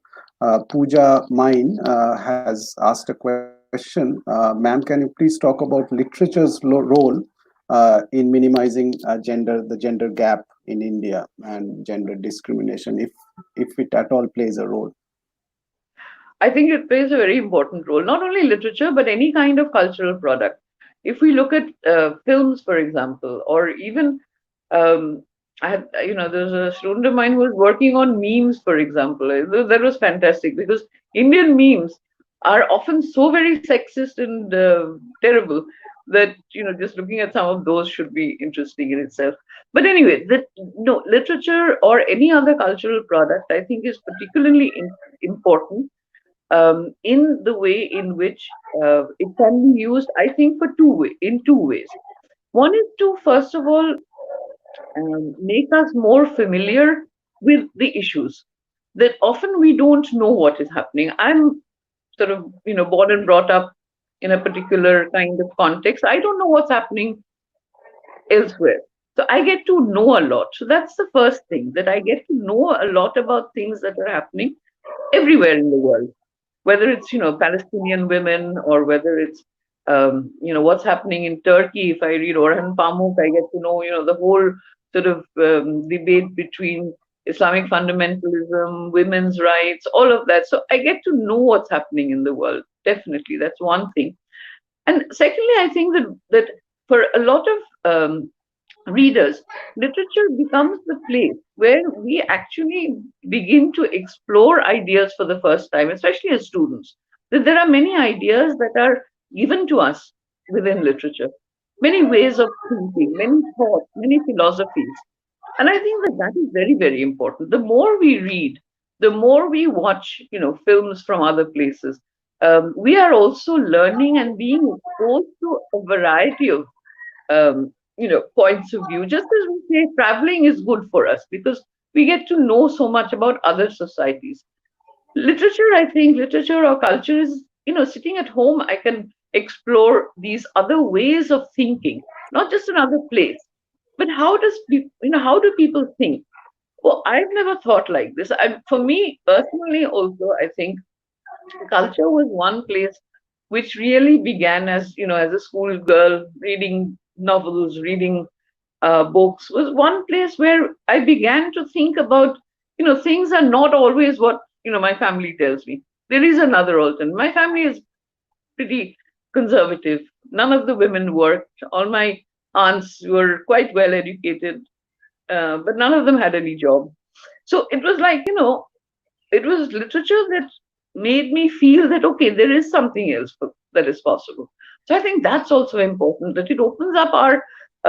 Pooja Main has asked a question. Ma'am, can you please talk about literature's role in minimizing the gender gap in India and gender discrimination, if it at all plays a role? I think it plays a very important role, not only literature, but any kind of cultural product. If we look at films, for example, or even, I had, there's a student of mine who was working on memes, for example. That was fantastic because Indian memes are often so very sexist and terrible that, just looking at some of those should be interesting in itself. But anyway, no, literature or any other cultural product, I think, is particularly important in the way in which it can be used, I think, in two ways. One is to, first of all, make us more familiar with the issues that often we don't know what is happening. I'm sort of, born and brought up in a particular kind of context. I don't know what's happening elsewhere. So I get to know a lot. So that's the first thing, that I get to know a lot about things that are happening everywhere in the world, whether it's Palestinian women, or whether it's what's happening in Turkey. If I read Orhan Pamuk, I get to know the whole sort of debate between Islamic fundamentalism, women's rights, all of that. So I get to know what's happening in the world. Definitely, that's one thing. And secondly, I think that for a lot of readers, literature becomes the place where we actually begin to explore ideas for the first time, especially as students. That there are many ideas that are given to us within literature, many ways of thinking, many thoughts, many philosophies. And I think that is very, very important. The more we read, the more we watch, films from other places, we are also learning and being exposed to a variety of points of view. Just as we say, traveling is good for us because we get to know so much about other societies. Literature, I think, literature or culture is, sitting at home, I can explore these other ways of thinking, not just another place, but how do people think? Well, I've never thought like this. For me personally, also, I think culture was one place which really began as as a schoolgirl, reading novels, reading books, was one place where I began to think about things are not always what my family tells me. There is another alternative. My family is pretty conservative. None of the women worked. All my aunts were quite well educated, but none of them had any job. So it was like, it was literature that made me feel that, okay, there is something else that is possible. So I think that's also important, that it opens up our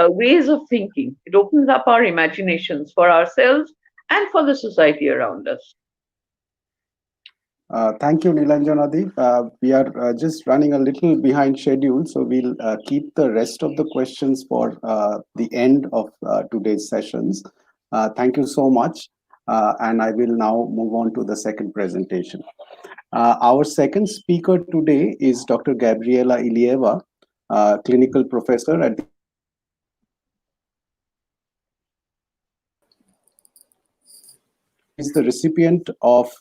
ways of thinking. It opens up our imaginations for ourselves and for the society around us. Thank you, Nilanjana. We are just running a little behind schedule, so we'll keep the rest of the questions for the end of today's sessions. Thank you so much. And I will now move on to the second presentation. Our second speaker today is Dr. Gabriela IIieva, clinical professor at is the recipient of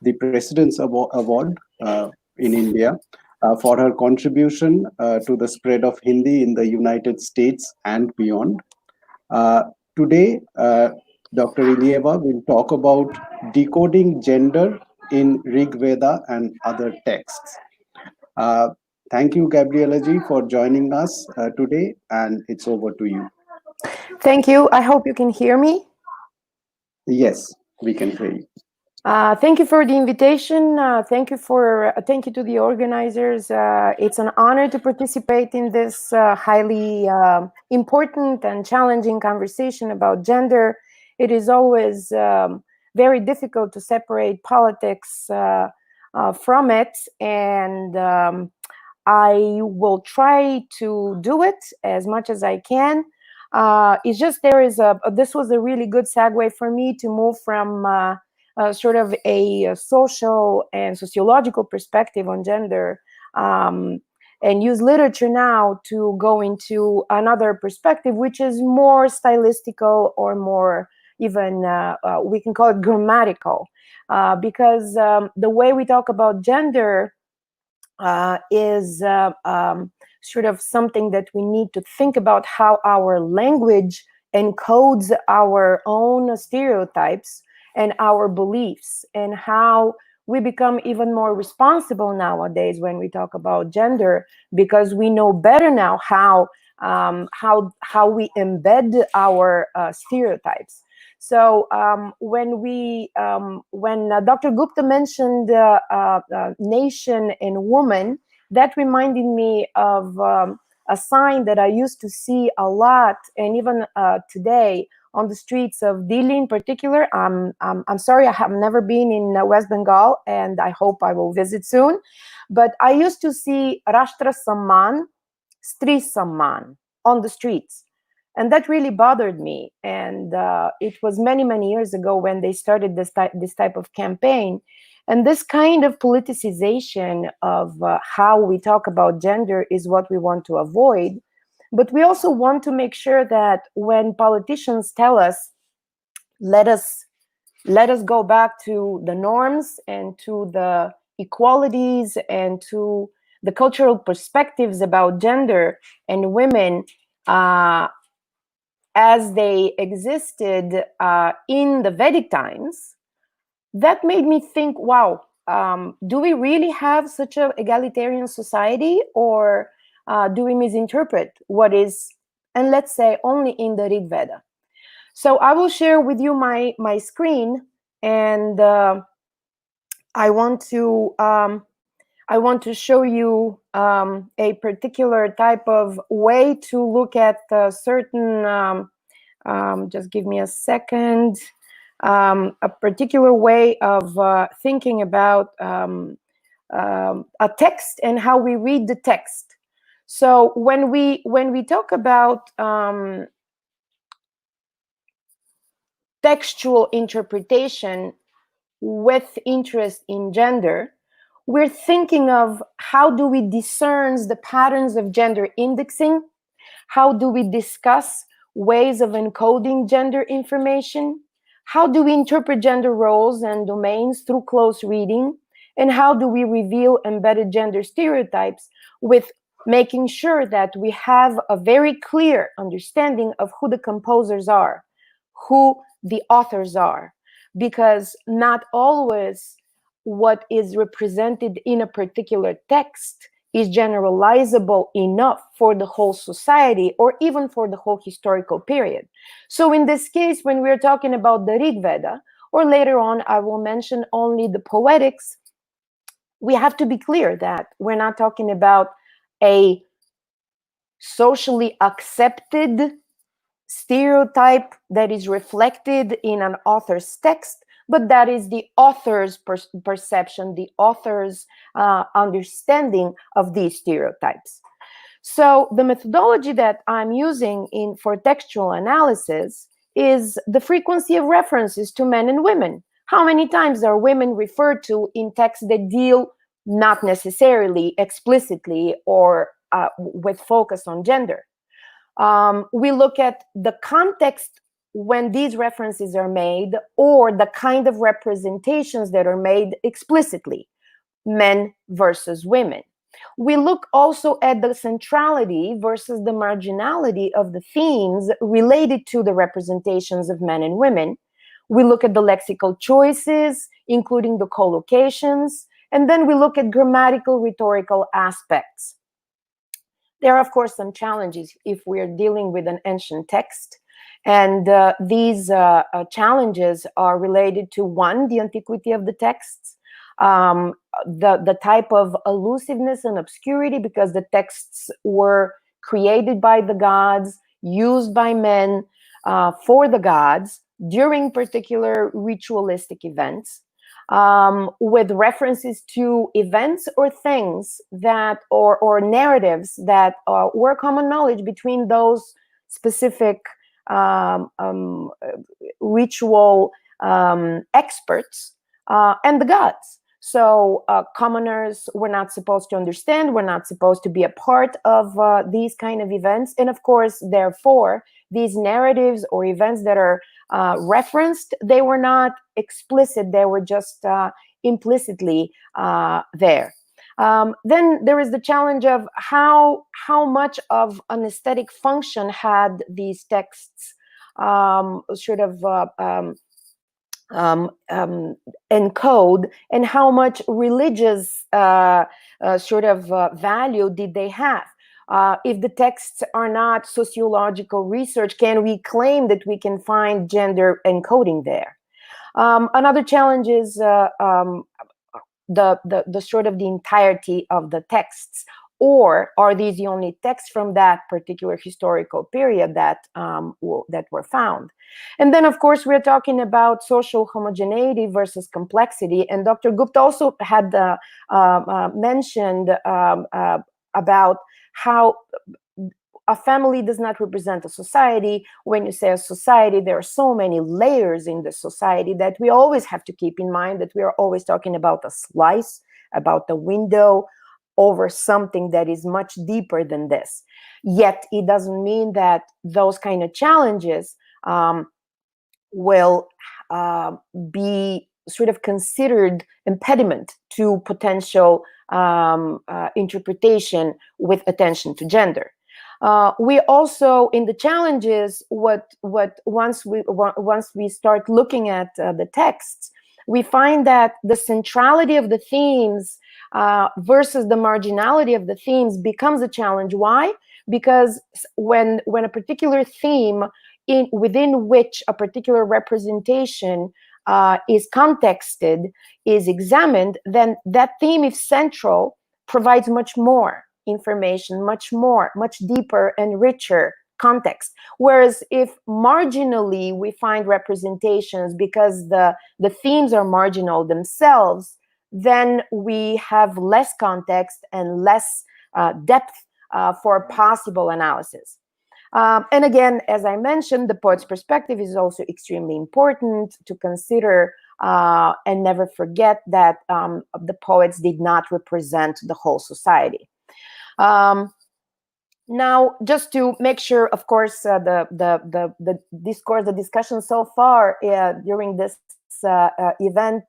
the President's Award in India for her contribution to the spread of Hindi in the United States and beyond. Today, Dr. IIieva will talk about decoding gender in Rig Veda and other texts. Thank you, Gabriela ji, for joining us today, and it's over to you. Thank you. I hope you can hear me. Yes, we can hear you. Thank you for the invitation. Thank you to the organizers. It's an honor to participate in this highly important and challenging conversation about gender. It is always very difficult to separate politics from it, and I will try to do it as much as I can. It's just this was a really good segue for me to move from sort of a social and sociological perspective on gender, and use literature now to go into another perspective, which is more stylistical or more even, we can call it grammatical, because the way we talk about gender is sort of something that we need to think about how our language encodes our own stereotypes and our beliefs, and how we become even more responsible nowadays when we talk about gender, because we know better now how we embed our stereotypes. So when Dr. Gupta mentioned nation and woman, that reminded me of a sign that I used to see a lot, and even today on the streets of Delhi in particular. I'm sorry, I have never been in West Bengal, and I hope I will visit soon. But I used to see Rashtra Samman, Stri Samman on the streets. And that really bothered me. And it was many, many years ago when they started this type of campaign. And this kind of politicization of how we talk about gender is what we want to avoid. But we also want to make sure that when politicians tell us, let us go back to the norms and to the equalities and to the cultural perspectives about gender and women, as they existed in the Vedic times, that made me think, wow, do we really have such an egalitarian society, or do we misinterpret what is, and let's say, only in the Rig Veda? So I will share with you my screen, and I want to show you a particular type of way to look at certain, just give me a second, a particular way of thinking about a text and how we read the text. So when we talk about textual interpretation with interest in gender, we're thinking of how do we discern the patterns of gender indexing, how do we discuss ways of encoding gender information, how do we interpret gender roles and domains through close reading, and how do we reveal embedded gender stereotypes with making sure that we have a very clear understanding of who the composers are, who the authors are, because not always what is represented in a particular text is generalizable enough for the whole society or even for the whole historical period. So in this case, when we're talking about the Rig Veda, or later on I will mention only the poetics, we have to be clear that we're not talking about a socially accepted stereotype that is reflected in an author's text, but that is the author's perception, the author's understanding of these stereotypes. So the methodology that I'm using for textual analysis is the frequency of references to men and women. How many times are women referred to in texts that deal not necessarily explicitly or with focus on gender? We look at the context when these references are made, or the kind of representations that are made explicitly, men versus women. We look also at the centrality versus the marginality of the themes related to the representations of men and women. We look at the lexical choices, including the collocations, and then we look at grammatical, rhetorical aspects. There are, of course, some challenges if we are dealing with an ancient text. And these challenges are related to, one, the antiquity of the texts, the type of elusiveness and obscurity, because the texts were created by the gods, used by men for the gods during particular ritualistic events. With references to events or things that, or narratives that were common knowledge between those specific ritual experts and the gods. So commoners were not supposed to understand, were not supposed to be a part of these kind of events. And of course, therefore, these narratives or events that are referenced, they were not explicit, they were just implicitly there. Then there is the challenge of how much of an aesthetic function had these texts encode, and how much religious value did they have. If the texts are not sociological research, can we claim that we can find gender encoding there? Another challenge is the entirety of the texts, or are these the only texts from that particular historical period that were found? And then, of course, we're talking about social homogeneity versus complexity. And Dr. Gupta also had mentioned about how a family does not represent a society. When you say a society, there are so many layers in the society that we always have to keep in mind that we are always talking about a slice, about the window over something that is much deeper than this. Yet it doesn't mean that those kind of challenges will be considered impediment to potential interpretation with attention to gender. We also, in the challenges, once we start looking at the texts, we find that the centrality of the themes versus the marginality of the themes becomes a challenge. Why? Because when a particular theme within which a particular representation is contexted, is examined, then that theme, if central, provides much more information, much deeper and richer context. Whereas if marginally we find representations because the themes are marginal themselves, then we have less context and less depth for possible analysis. And again, as I mentioned, the poet's perspective is also extremely important to consider and never forget that the poets did not represent the whole society. Now, just to make sure, of course, the discourse, the discussion so far during this event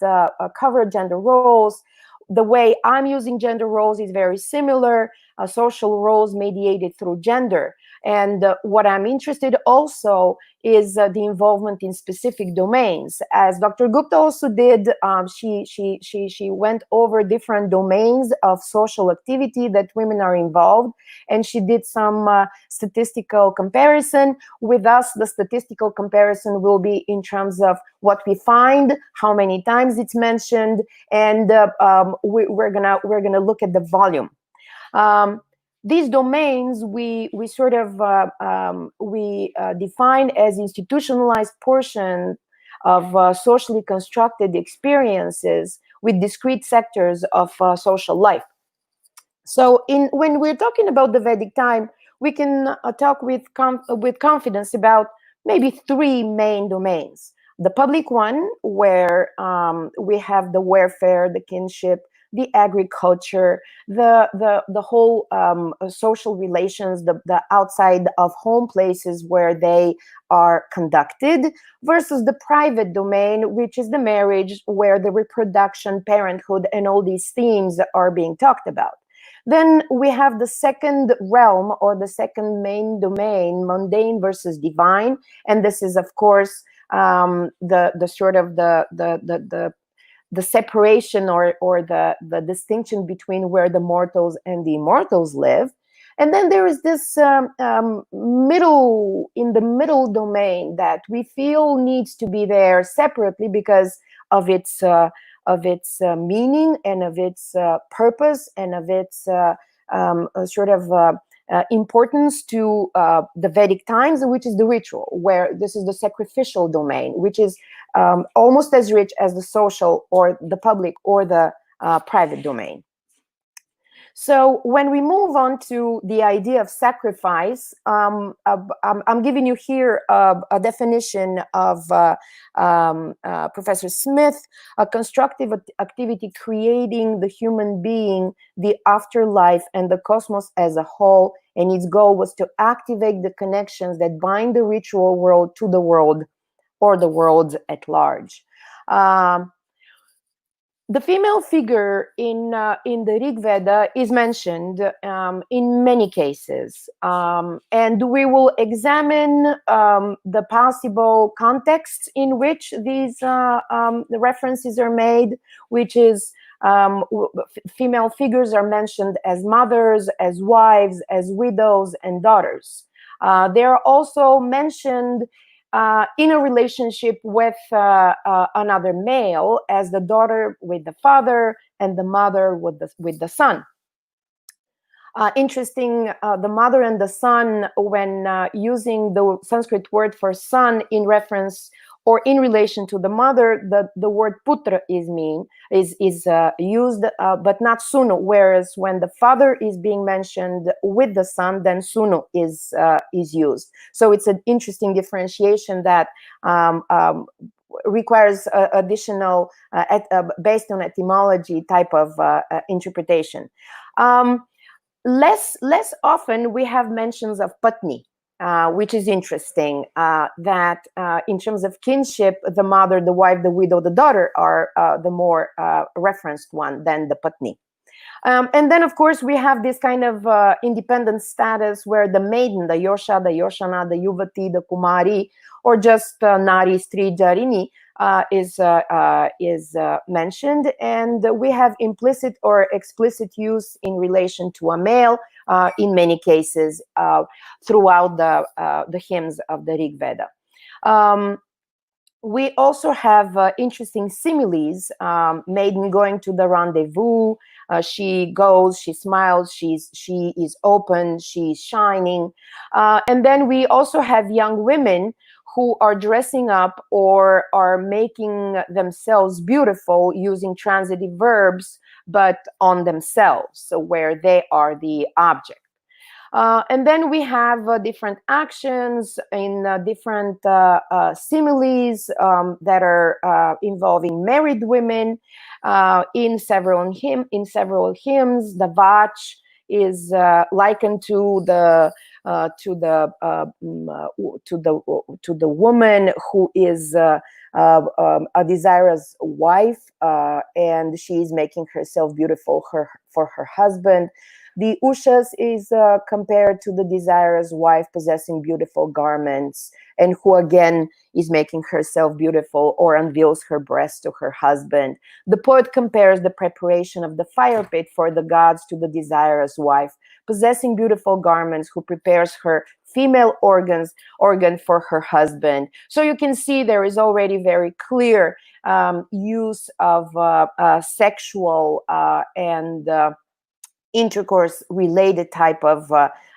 covered gender roles. The way I'm using gender roles is very similar, social roles mediated through gender. And what I'm interested also is the involvement in specific domains. As Dr. Gupta also did, she went over different domains of social activity that women are involved, and she did some statistical comparison. With us, the statistical comparison will be in terms of what we find, how many times it's mentioned, and we're gonna look at the volume. These domains we define as institutionalized portion of socially constructed experiences with discrete sectors of social life. So when we're talking about the Vedic time, we can talk with confidence about maybe three main domains. The public one, where we have the warfare, the kinship, the agriculture, the whole social relations, the outside of home places where they are conducted, versus the private domain, which is the marriage, where the reproduction, parenthood, and all these themes are being talked about. Then we have the second realm, or the second main domain, mundane versus divine, and this is, of course, the separation or the distinction between where the mortals and the immortals live. And then there is this middle domain that we feel needs to be there separately because of its meaning and of its purpose and of its importance to the Vedic times, which is the ritual, where this is the sacrificial domain, which is almost as rich as the social or the public or the private domain. So when we move on to the idea of sacrifice, I'm giving you here a definition of Professor Smith: a constructive activity creating the human being, the afterlife, and the cosmos as a whole. And its goal was to activate the connections that bind the ritual world to the world, or the world at large. The female figure in the Rig Veda is mentioned in many cases, and we will examine the possible contexts in which these the references are made, which is female figures are mentioned as mothers, as wives, as widows, and daughters. They are also mentioned in a relationship with another male, as the daughter with the father and the mother with the son. Interesting, the mother and the son, when using the Sanskrit word for son in reference or in relation to the mother, the word putra is used, but not sunu. Whereas when the father is being mentioned with the son, then sunu is used. So it's an interesting differentiation that requires additional, based on etymology, type of interpretation. Less often we have mentions of patni, which is interesting, that in terms of kinship, the mother, the wife, the widow, the daughter are the more referenced one than the patni. And then, of course, we have this kind of independent status where the maiden, the Yosha, the Yoshana, the Yuvati, the Kumari, or just Nari, Stri, Jarini, is mentioned. And we have implicit or explicit use in relation to a male in many cases throughout the hymns of the Rig Veda. We also have interesting similes. Maiden going to the rendezvous, she goes, she smiles, she is open, she's shining. And then we also have young women who are dressing up or are making themselves beautiful using transitive verbs, but on themselves, so where they are the object. And then we have different actions in different similes that are involving married women in several hymns. The Vach is likened to the woman who is a desirous wife, and she is making herself beautiful for her husband. The Ushas is compared to the desirous wife possessing beautiful garments, and who again is making herself beautiful or unveils her breast to her husband. The poet compares the preparation of the fire pit for the gods to the desirous wife possessing beautiful garments who prepares her female organ for her husband. So you can see there is already very clear use of sexual and intercourse related type of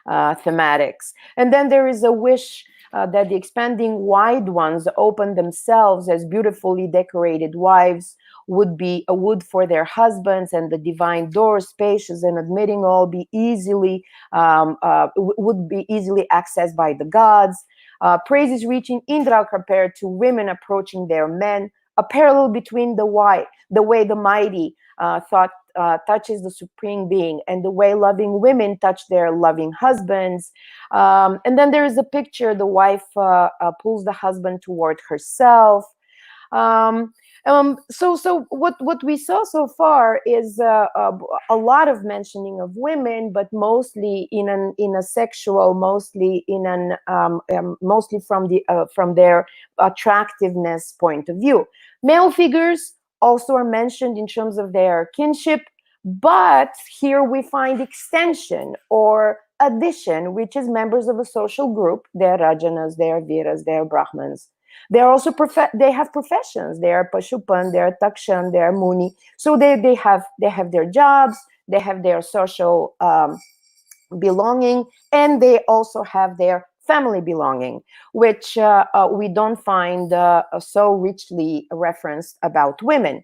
thematics. And then there is a wish that the expanding wide ones open themselves as beautifully decorated wives would be a wood for their husbands, and the divine door, spacious and admitting all, would be easily accessed by the gods. Praises reaching Indra compared to women approaching their men, a parallel between the way the mighty thought touches the supreme being and the way loving women touch their loving husbands. And then there is a picture, the wife pulls the husband toward herself. So what we saw so far is a lot of mentioning of women, but mostly in a sexual, mostly from their attractiveness point of view. Male figures also are mentioned in terms of their kinship, but here we find extension or addition, which is members of a social group. They are Rajanas, they are Viras, they are Brahmans. They are also they have professions. They are Pashupan, they are Takshan, they are Muni. So they have their jobs, they have their social belonging, and they also have their family belonging, which we don't find so richly referenced about women.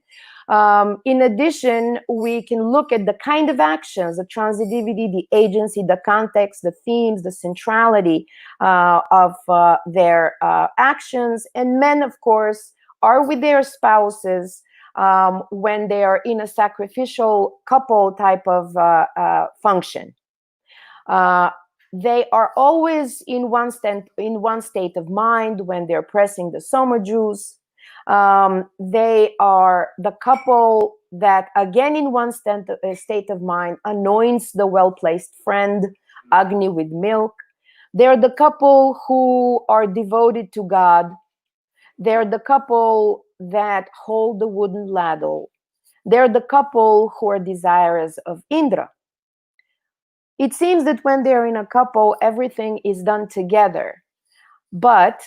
In addition, we can look at the kind of actions, the transitivity, the agency, the context, the themes, the centrality of their actions. And men, of course, are with their spouses when they are in a sacrificial couple type of function. They are always in one state of mind when they're pressing the soma juice. They are the couple that, again, in one state of mind, anoints the well-placed friend, Agni, with milk. They're the couple who are devoted to God. They're the couple that hold the wooden ladle. They're the couple who are desirous of Indra. It seems that when they're in a couple, everything is done together. But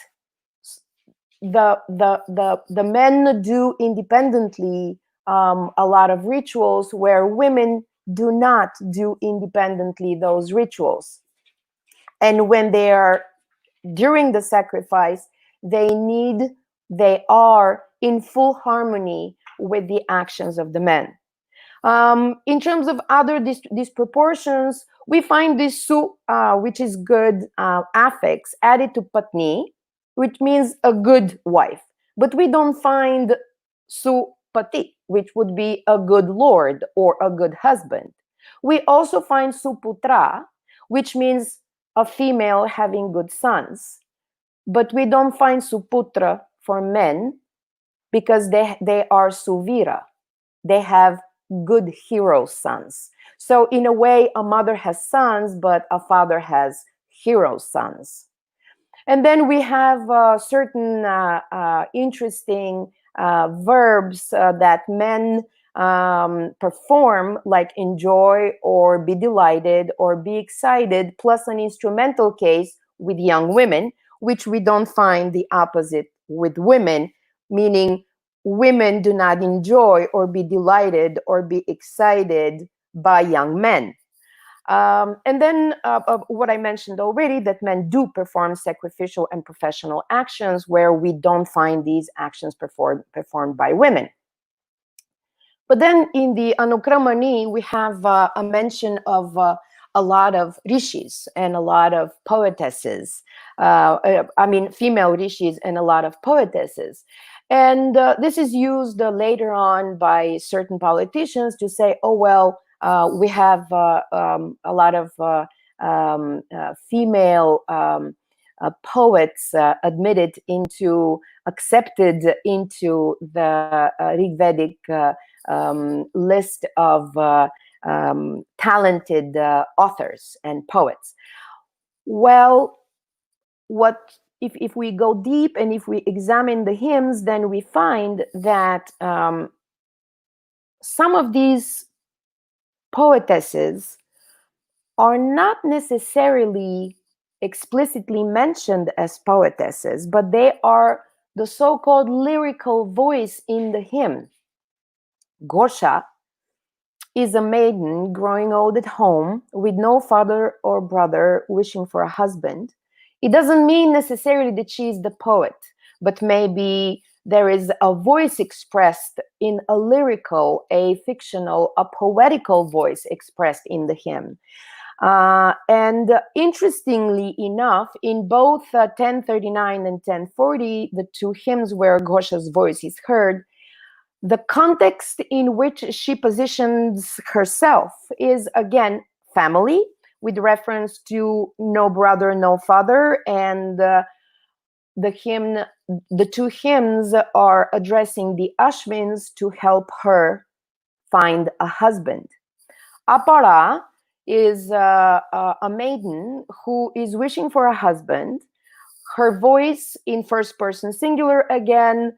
the men do independently a lot of rituals where women do not do independently those rituals. And when they are during the sacrifice, they are in full harmony with the actions of the men. In terms of other disproportions, we find this su, which is good affix, added to patni, which means a good wife. But we don't find su pati, which would be a good lord or a good husband. We also find suputra, which means a female having good sons. But we don't find suputra for men because they are suvira. They have good hero sons. So in a way, a mother has sons, but a father has hero sons. And then we have certain interesting verbs that men perform, like enjoy or be delighted or be excited, plus an instrumental case with young women, which we don't find the opposite with women, meaning women do not enjoy or be delighted or be excited by young men. And then what I mentioned already, that men do perform sacrificial and professional actions where we don't find these actions performed by women. But then in the Anukramani, we have a mention of a lot of rishis and a lot of poetesses. Female rishis and a lot of poetesses. And this is used later on by certain politicians to say, oh, well, we have a lot of female poets accepted into the Rigvedic list of talented authors and poets. Well, if we go deep and if we examine the hymns, then we find that some of these poetesses are not necessarily explicitly mentioned as poetesses, but they are the so-called lyrical voice in the hymn. Gosha is a maiden growing old at home with no father or brother wishing for a husband. It doesn't mean necessarily that she is the poet, but maybe there is a voice expressed in a lyrical, a fictional, a poetical voice expressed in the hymn. And interestingly enough, in both 1039 and 1040, the two hymns where Ghosha's voice is heard, the context in which she positions herself is, again, family, with reference to no brother, no father, and the two hymns are addressing the Ashwins to help her find a husband. Apara is a maiden who is wishing for a husband. Her voice in first person singular again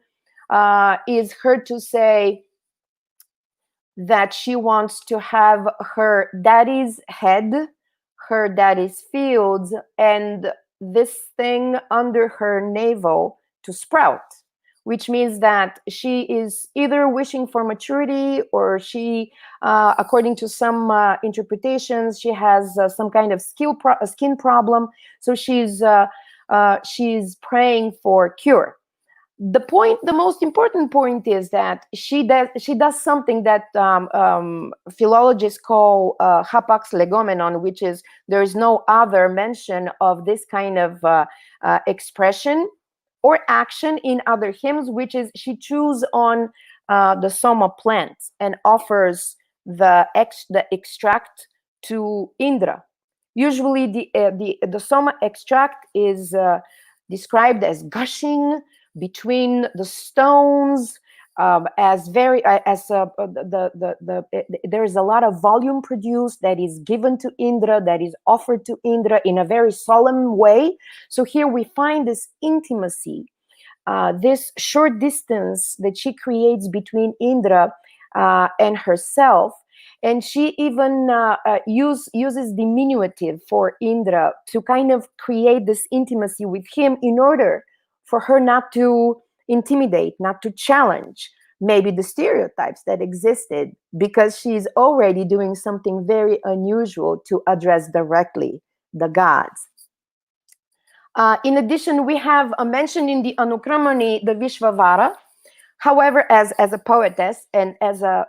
is heard to say that she wants to have her daddy's head, her daddy's fields, and this thing under her navel to sprout, which means that she is either wishing for maturity or she, according to some interpretations, she has some kind of skin problem. So she's praying for cure. the most important point is that she does something that philologists call hapax legomenon, which is there is no other mention of this kind of expression or action in other hymns, which is she chews on the soma plant and offers the extract to Indra. Usually the soma extract is described as gushing between the stones, as very there is a lot of volume produced that is given to Indra, that is offered to Indra in a very solemn way. So here we find this intimacy, this short distance that she creates between Indra and herself. And she even uses diminutive for Indra to kind of create this intimacy with him in order for her not to intimidate, not to challenge maybe the stereotypes that existed, because she's already doing something very unusual to address directly the gods. In addition, we have a mention in the Anukramani, the Vishvavara. However, as a poetess and as a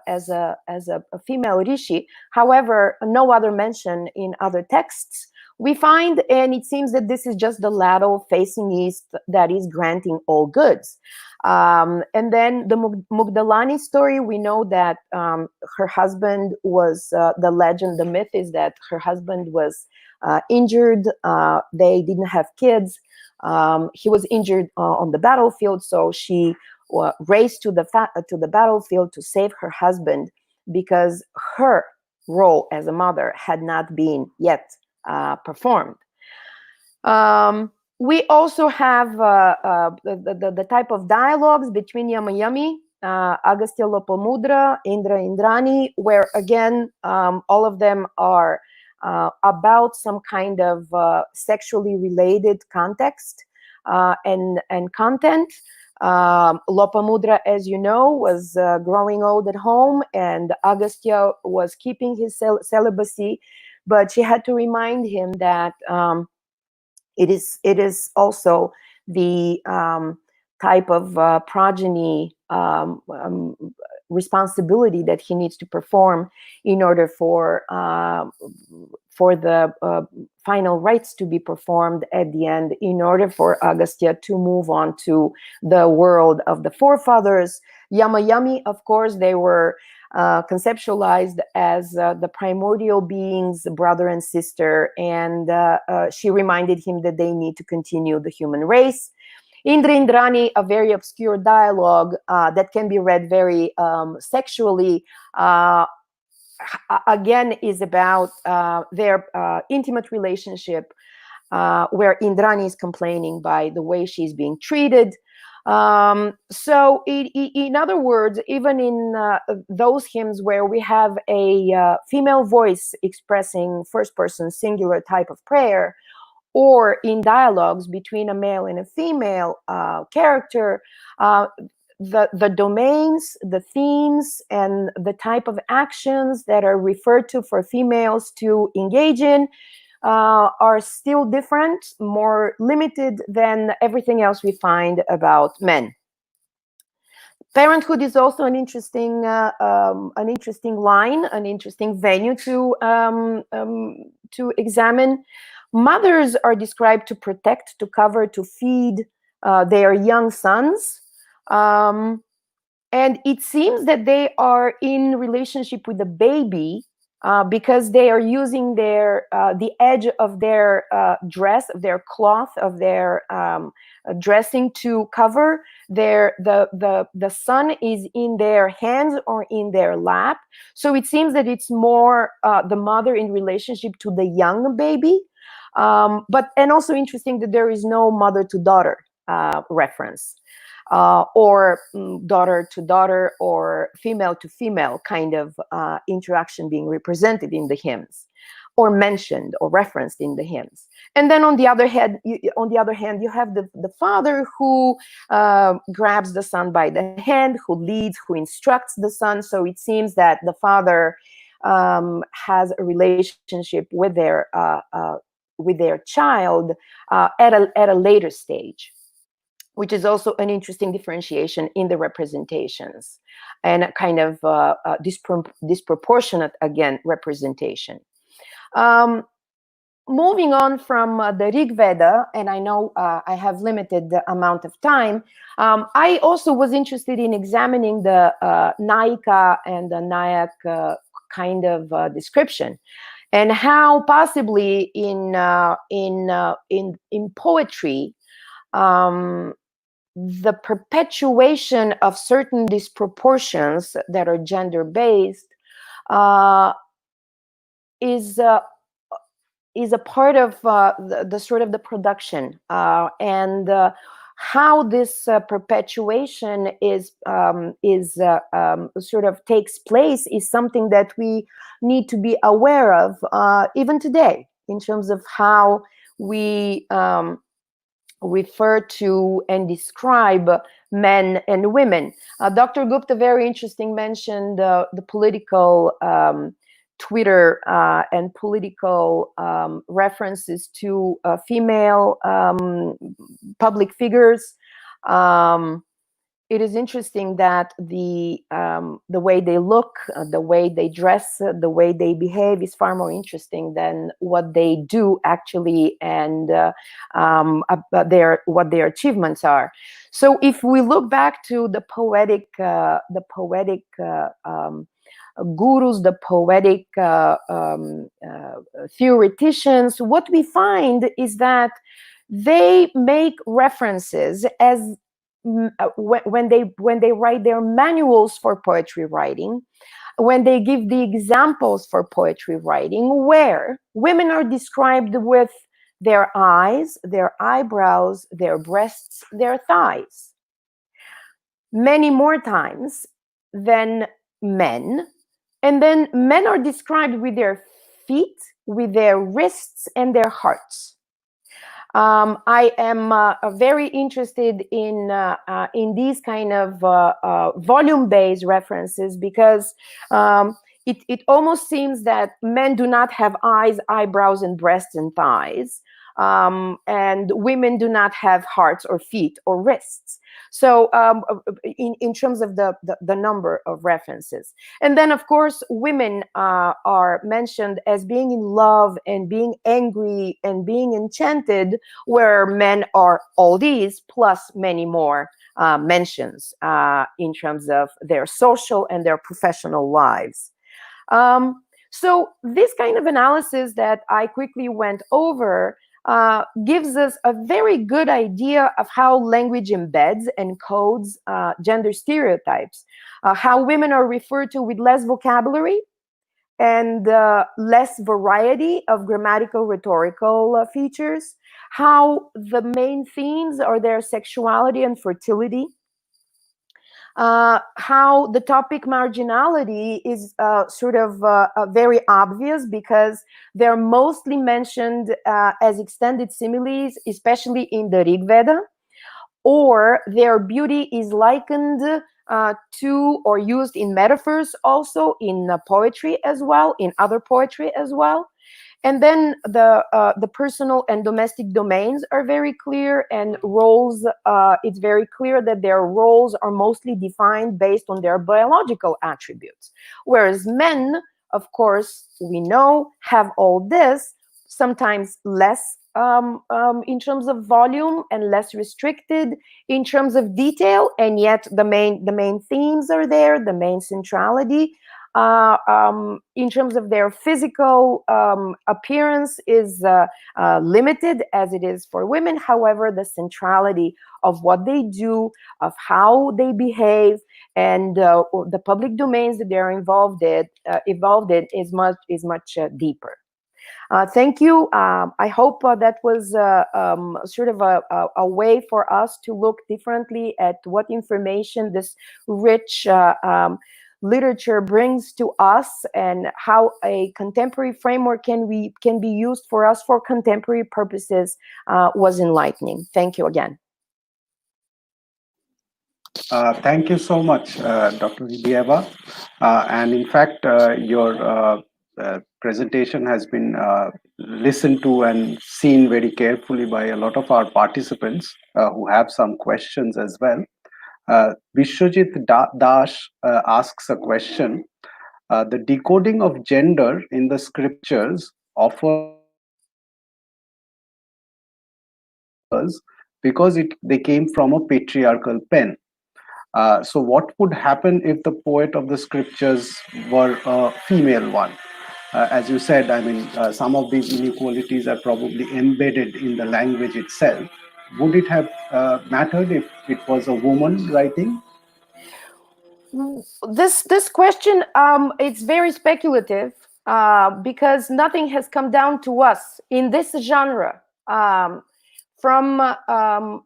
female rishi, however, no other mention in other texts we find, and it seems that this is just the ladle facing east that is granting all goods. And then the Mugdalani story, we know that her husband was, the legend, the myth is that her husband was injured. They didn't have kids. He was injured on the battlefield, so she raced to the battlefield to save her husband, because her role as a mother had not been yet performed. We also have the type of dialogues between Yamayami, Agastya Lopamudra, Indra Indrani, where again all of them are about some kind of sexually related context and content. Lopamudra, as you know, was growing old at home, and Agastya was keeping his celibacy, but she had to remind him that it is also the type of progeny responsibility that he needs to perform in order for the final rites to be performed at the end, in order for Agastya to move on to the world of the forefathers. Yamayami, of course, they were conceptualized as the primordial beings, brother and sister, and she reminded him that they need to continue the human race. Indra Indrani, a very obscure dialogue that can be read very sexually, again is about their intimate relationship, where Indrani is complaining by the way she's being treated. So in other words, even in those hymns where we have a female voice expressing first person singular type of prayer, or in dialogues between a male and a female character, the domains, the themes, and the type of actions that are referred to for females to engage in are still different, more limited than everything else we find about men. Parenthood is also an interesting line, an interesting venue to examine. Mothers are described to protect, to cover, to feed their young sons. And it seems that they are in relationship with the baby because they are using their the edge of their dress, of their cloth, of their dressing to cover the son is in their hands or in their lap. So it seems that it's more the mother in relationship to the young baby. And also interesting that there is no mother to daughter reference, or daughter to daughter or female to female kind of interaction being represented in the hymns, or mentioned or referenced in the hymns. And then on the other hand, you have the father who grabs the son by the hand, who leads, who instructs the son. So it seems that the father has a relationship with their child at a later stage. which is also an interesting differentiation in the representations and a kind of disproportionate, again, representation. Moving on from the Rig Veda, and I know I have limited amount of time, I also was interested in examining the Naika and the Nayak kind of description, and how possibly in poetry, the perpetuation of certain disproportions that are gender-based is a part of the sort of the production, and how this perpetuation is sort of takes place is something that we need to be aware of even today, in terms of how we refer to and describe men and women. Dr. Gupta, very interesting, mentioned the political Twitter and political references to female public figures. It is interesting that the way they look, the way they dress, the way they behave is far more interesting than what they do actually, and what their achievements are. So if we look back to the poetic gurus, the poetic theoreticians, what we find is that they make references as when they write their manuals for poetry writing, when they give the examples for poetry writing, where women are described with their eyes, their eyebrows, their breasts, their thighs, many more times than men. And then men are described with their feet, with their wrists, and their hearts. I am very interested in these kind of volume-based references, because it almost seems that men do not have eyes, eyebrows, and breasts and thighs, and women do not have hearts or feet or wrists. So in terms of the number of references. And then, of course, women are mentioned as being in love and being angry and being enchanted, where men are all these plus many more mentions in terms of their social and their professional lives. So this kind of analysis that I quickly went over gives us a very good idea of how language embeds and codes gender stereotypes, how women are referred to with less vocabulary and less variety of grammatical rhetorical features, how the main themes are their sexuality and fertility, how the topic marginality is sort of very obvious, because they're mostly mentioned as extended similes, especially in the Rig Veda, or their beauty is likened to or used in metaphors, also in poetry as well, in other poetry as well. And then the personal and domestic domains are very clear, and roles, it's very clear that their roles are mostly defined based on their biological attributes. Whereas men, of course, we know, have all this, sometimes less in terms of volume and less restricted in terms of detail, and yet the main themes are there, the main centrality. In terms of their physical appearance is limited, as it is for women. However, the centrality of what they do, of how they behave, and the public domains that they're involved in is much deeper. Thank you. I hope that was sort of a way for us to look differently at what information this rich literature brings to us, and how a contemporary framework can be used for us for contemporary purposes was enlightening. Thank you again. Thank you so much, Dr. IIieva. And in fact, your presentation has been listened to and seen very carefully by a lot of our participants who have some questions as well. Vishwajit Das asks a question. The decoding of gender in the scriptures offers because they came from a patriarchal pen. So what would happen if the poet of the scriptures were a female one? As you said, I mean, some of these inequalities are probably embedded in the language itself. Would it have mattered if it was a woman writing? This question, it's very speculative because nothing has come down to us in this genre from a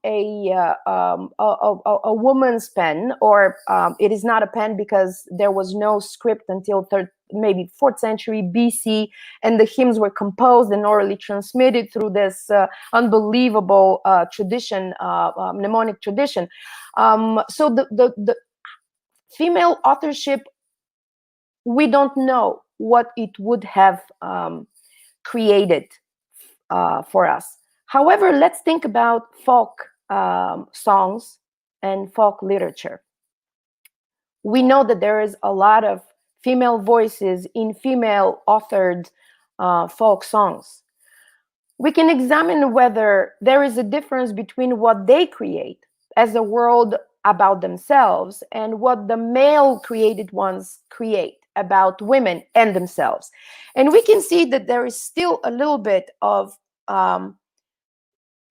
woman's pen, or it is not a pen because there was no script until maybe 4th century BC, and the hymns were composed and orally transmitted through this unbelievable tradition, mnemonic tradition. So the female authorship, we don't know what it would have created for us. However, let's think about folk songs and folk literature. We know that there is a lot of female voices in female authored folk songs. We can examine whether there is a difference between what they create as a world about themselves and what the male created ones create about women and themselves. And we can see that there is still a little bit of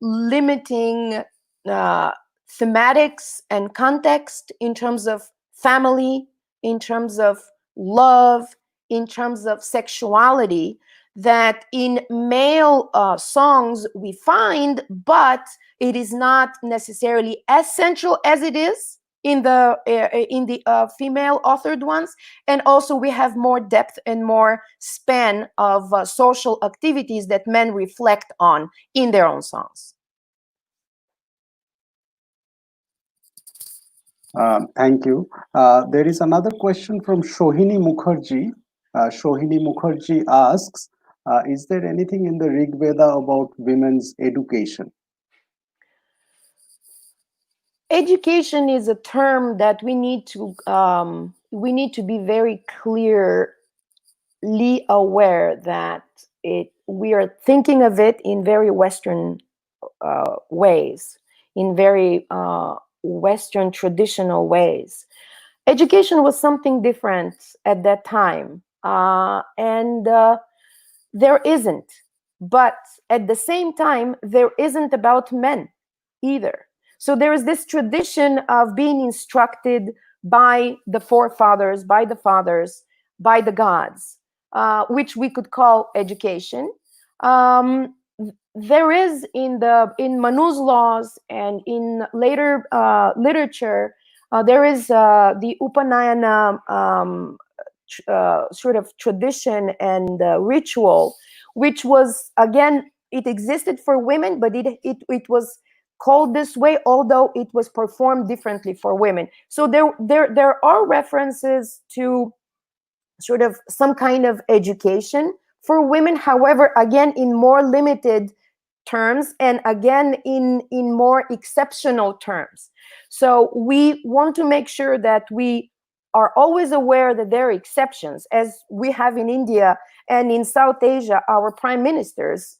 limiting thematics and context in terms of family, in terms of love, in terms of sexuality, that in male songs we find, but it is not necessarily as central as it is in the female authored ones. And also we have more depth and more span of social activities that men reflect on in their own songs. Thank you. There is another question from Shohini Mukherjee. Shohini Mukherjee asks, is there anything in the Rig Veda about women's education? Education is a term that we need to be very clearly aware that we are thinking of it in very Western ways, in very Western traditional ways. Education was something different at that time, and there isn't. But at the same time, there isn't about men either. So there is this tradition of being instructed by the forefathers, by the fathers, by the gods, which we could call education. There is in Manu's laws and in later literature, there is the Upanayana sort of tradition and ritual, which was, again, it existed for women, but it was called this way, although it was performed differently for women. So there are references to sort of some kind of education for women, however, again, in more limited terms, and again in more exceptional terms. So we want to make sure that we are always aware that there are exceptions, as we have in India and in South Asia, our prime ministers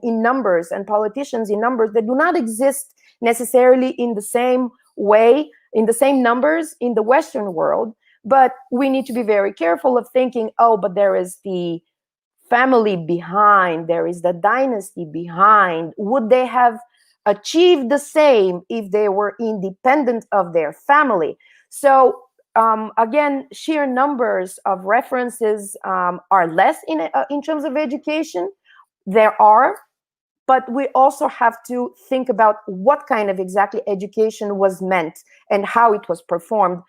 in numbers and politicians in numbers that do not exist necessarily in the same way, in the same numbers in the Western world. But we need to be very careful of thinking, oh, but there is the family behind, there is the dynasty behind. Would they have achieved the same if they were independent of their family? So again, sheer numbers of references are less in terms of education. There are, but we also have to think about what kind of exactly education was meant and how it was performed,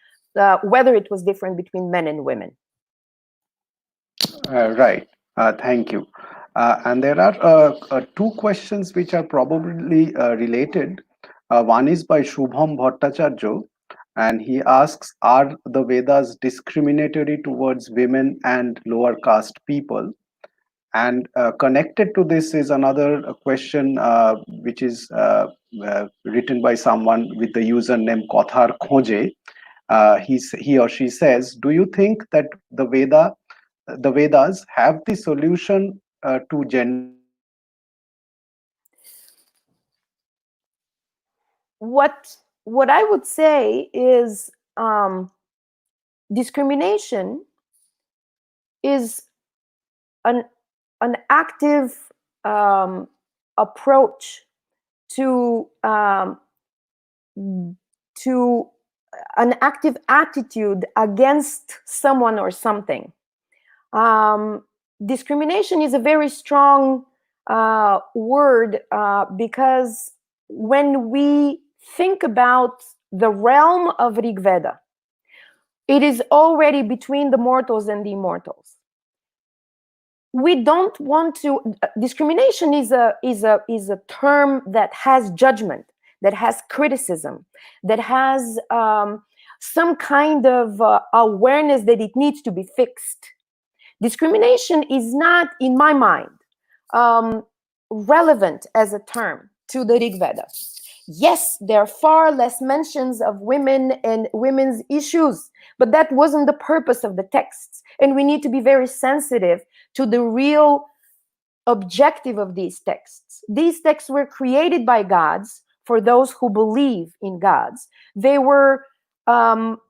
whether it was different between men and women. Right. Thank you. And there are two questions which are probably related. One is by Shubham Bhattacharya, and he asks, are the Vedas discriminatory towards women and lower caste people? And connected to this is another question which is written by someone with the username Kothar Khoje. He or she says, do you think that the Vedas have the solution to gender What I would say is discrimination is an active approach to an active attitude against someone or something. Discrimination is a very strong word because when we think about the realm of Rig Veda, it is already between the mortals and the immortals. We don't want to. Discrimination is a term that has judgment, that has criticism, that has some kind of awareness that it needs to be fixed. Discrimination is not, in my mind, relevant as a term to the Rig Veda. Yes, there are far less mentions of women and women's issues, but that wasn't the purpose of the texts. And we need to be very sensitive to the real objective of these texts. These texts were created by gods for those who believe in gods. They were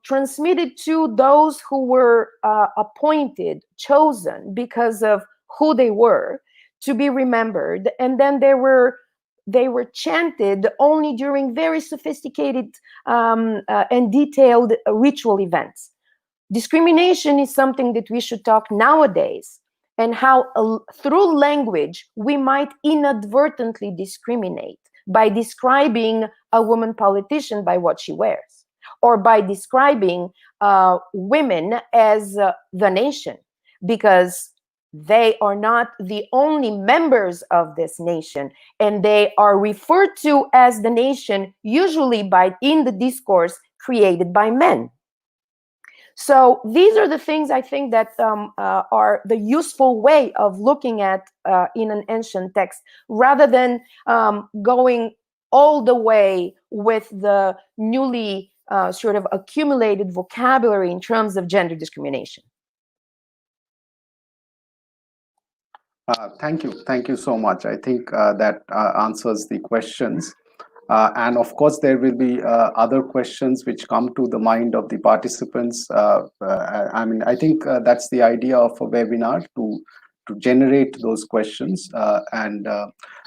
transmitted to those who were appointed, chosen because of who they were, to be remembered. And then they were chanted only during very sophisticated and detailed ritual events. Discrimination is something that we should talk nowadays, and how through language we might inadvertently discriminate by describing a woman politician by what she wears, or by describing women as the nation, because they are not the only members of this nation, and they are referred to as the nation usually in the discourse created by men. So these are the things I think that are the useful way of looking at in an ancient text, rather than going all the way with the newly sort of accumulated vocabulary in terms of gender discrimination. Thank you so much. I think that answers the questions. And of course, there will be other questions which come to the mind of the participants. I mean, I think that's the idea of a webinar, to generate those questions.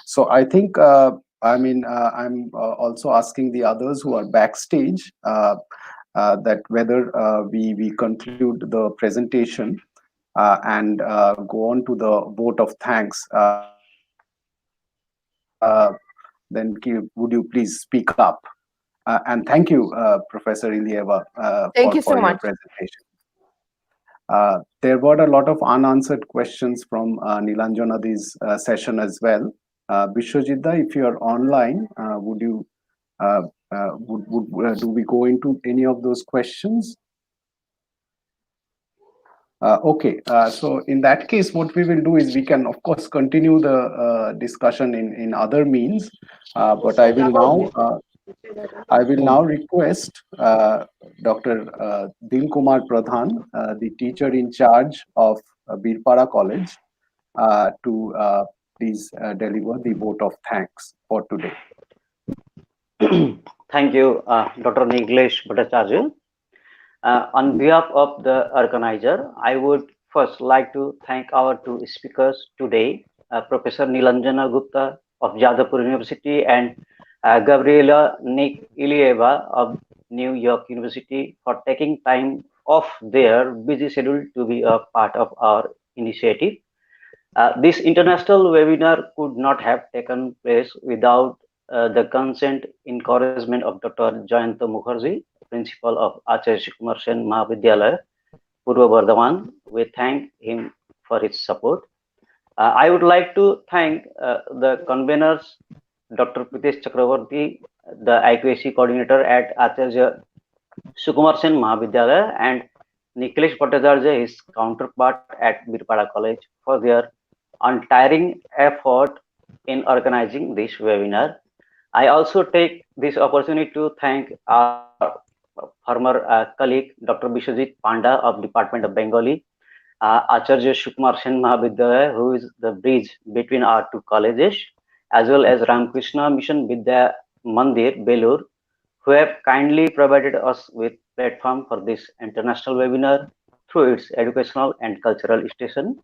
So I think, I'm also asking the others who are backstage that whether we conclude the presentation and go on to the vote of thanks. Then would you please speak up? And thank you, Professor IIieva, Thank you so for your much. presentation. There were a lot of unanswered questions from Nilanjana's session as well. Vishwajitda, if you are online, would you do we go into any of those questions? Okay, so in that case, what we will do is we can, of course, continue the discussion in other means, but I will now request Dr. Kumar Pradhan, the teacher in charge of Birpara College, to please deliver the vote of thanks for today. Thank you, Dr. Niglesh Bhattacharya. On behalf of the organizer, I would first like to thank our two speakers today, Professor Nilanjana Gupta of Jadavpur University and Gabriela IIieva of New York University, for taking time off their busy schedule to be a part of our initiative. This international webinar could not have taken place without the consent encouragement of Dr. Jayanta Mukherjee, Principal of Acharya Sukumar Sen Mahavidyalaya, Purva Bardhaman. We thank him for his support. I would like to thank the conveners, Dr. Pritesh Chakravarti, the IIieva coordinator at Acharya Sukumar Sen Mahavidyalaya, and Nikhilesh Bhattacharya, his counterpart at Birpara College, for their untiring effort in organizing this webinar. I also take this opportunity to thank our former colleague, Dr. Bishwajit Panda of Department of Bengali, Acharya Sukumar Sen Mahavidyalaya, who is the bridge between our two colleges, as well as Ramakrishna Mission Vidya Mandir, Belur, who have kindly provided us with platform for this international webinar through its educational and cultural station.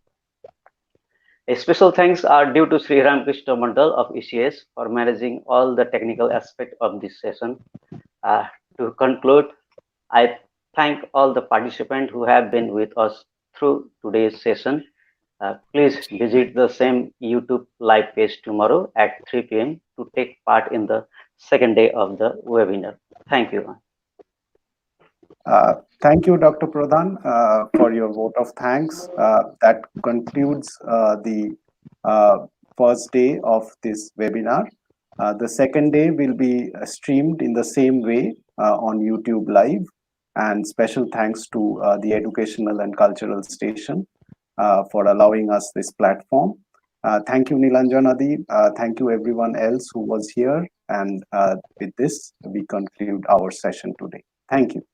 A special thanks are due to Sri Ramakrishna Mandal of ECS for managing all the technical aspect of this session. To conclude, I thank all the participants who have been with us through today's session. Please visit the same YouTube live page tomorrow at 3 p.m. to take part in the second day of the webinar. Thank you. Thank you, Dr. Pradhan, for your vote of thanks. That concludes the first day of this webinar. The second day will be streamed in the same way on YouTube Live. And special thanks to the Educational and Cultural Station for allowing us this platform. Thank you, Nilanjana. Thank you, everyone else who was here. And with this, we conclude our session today. Thank you.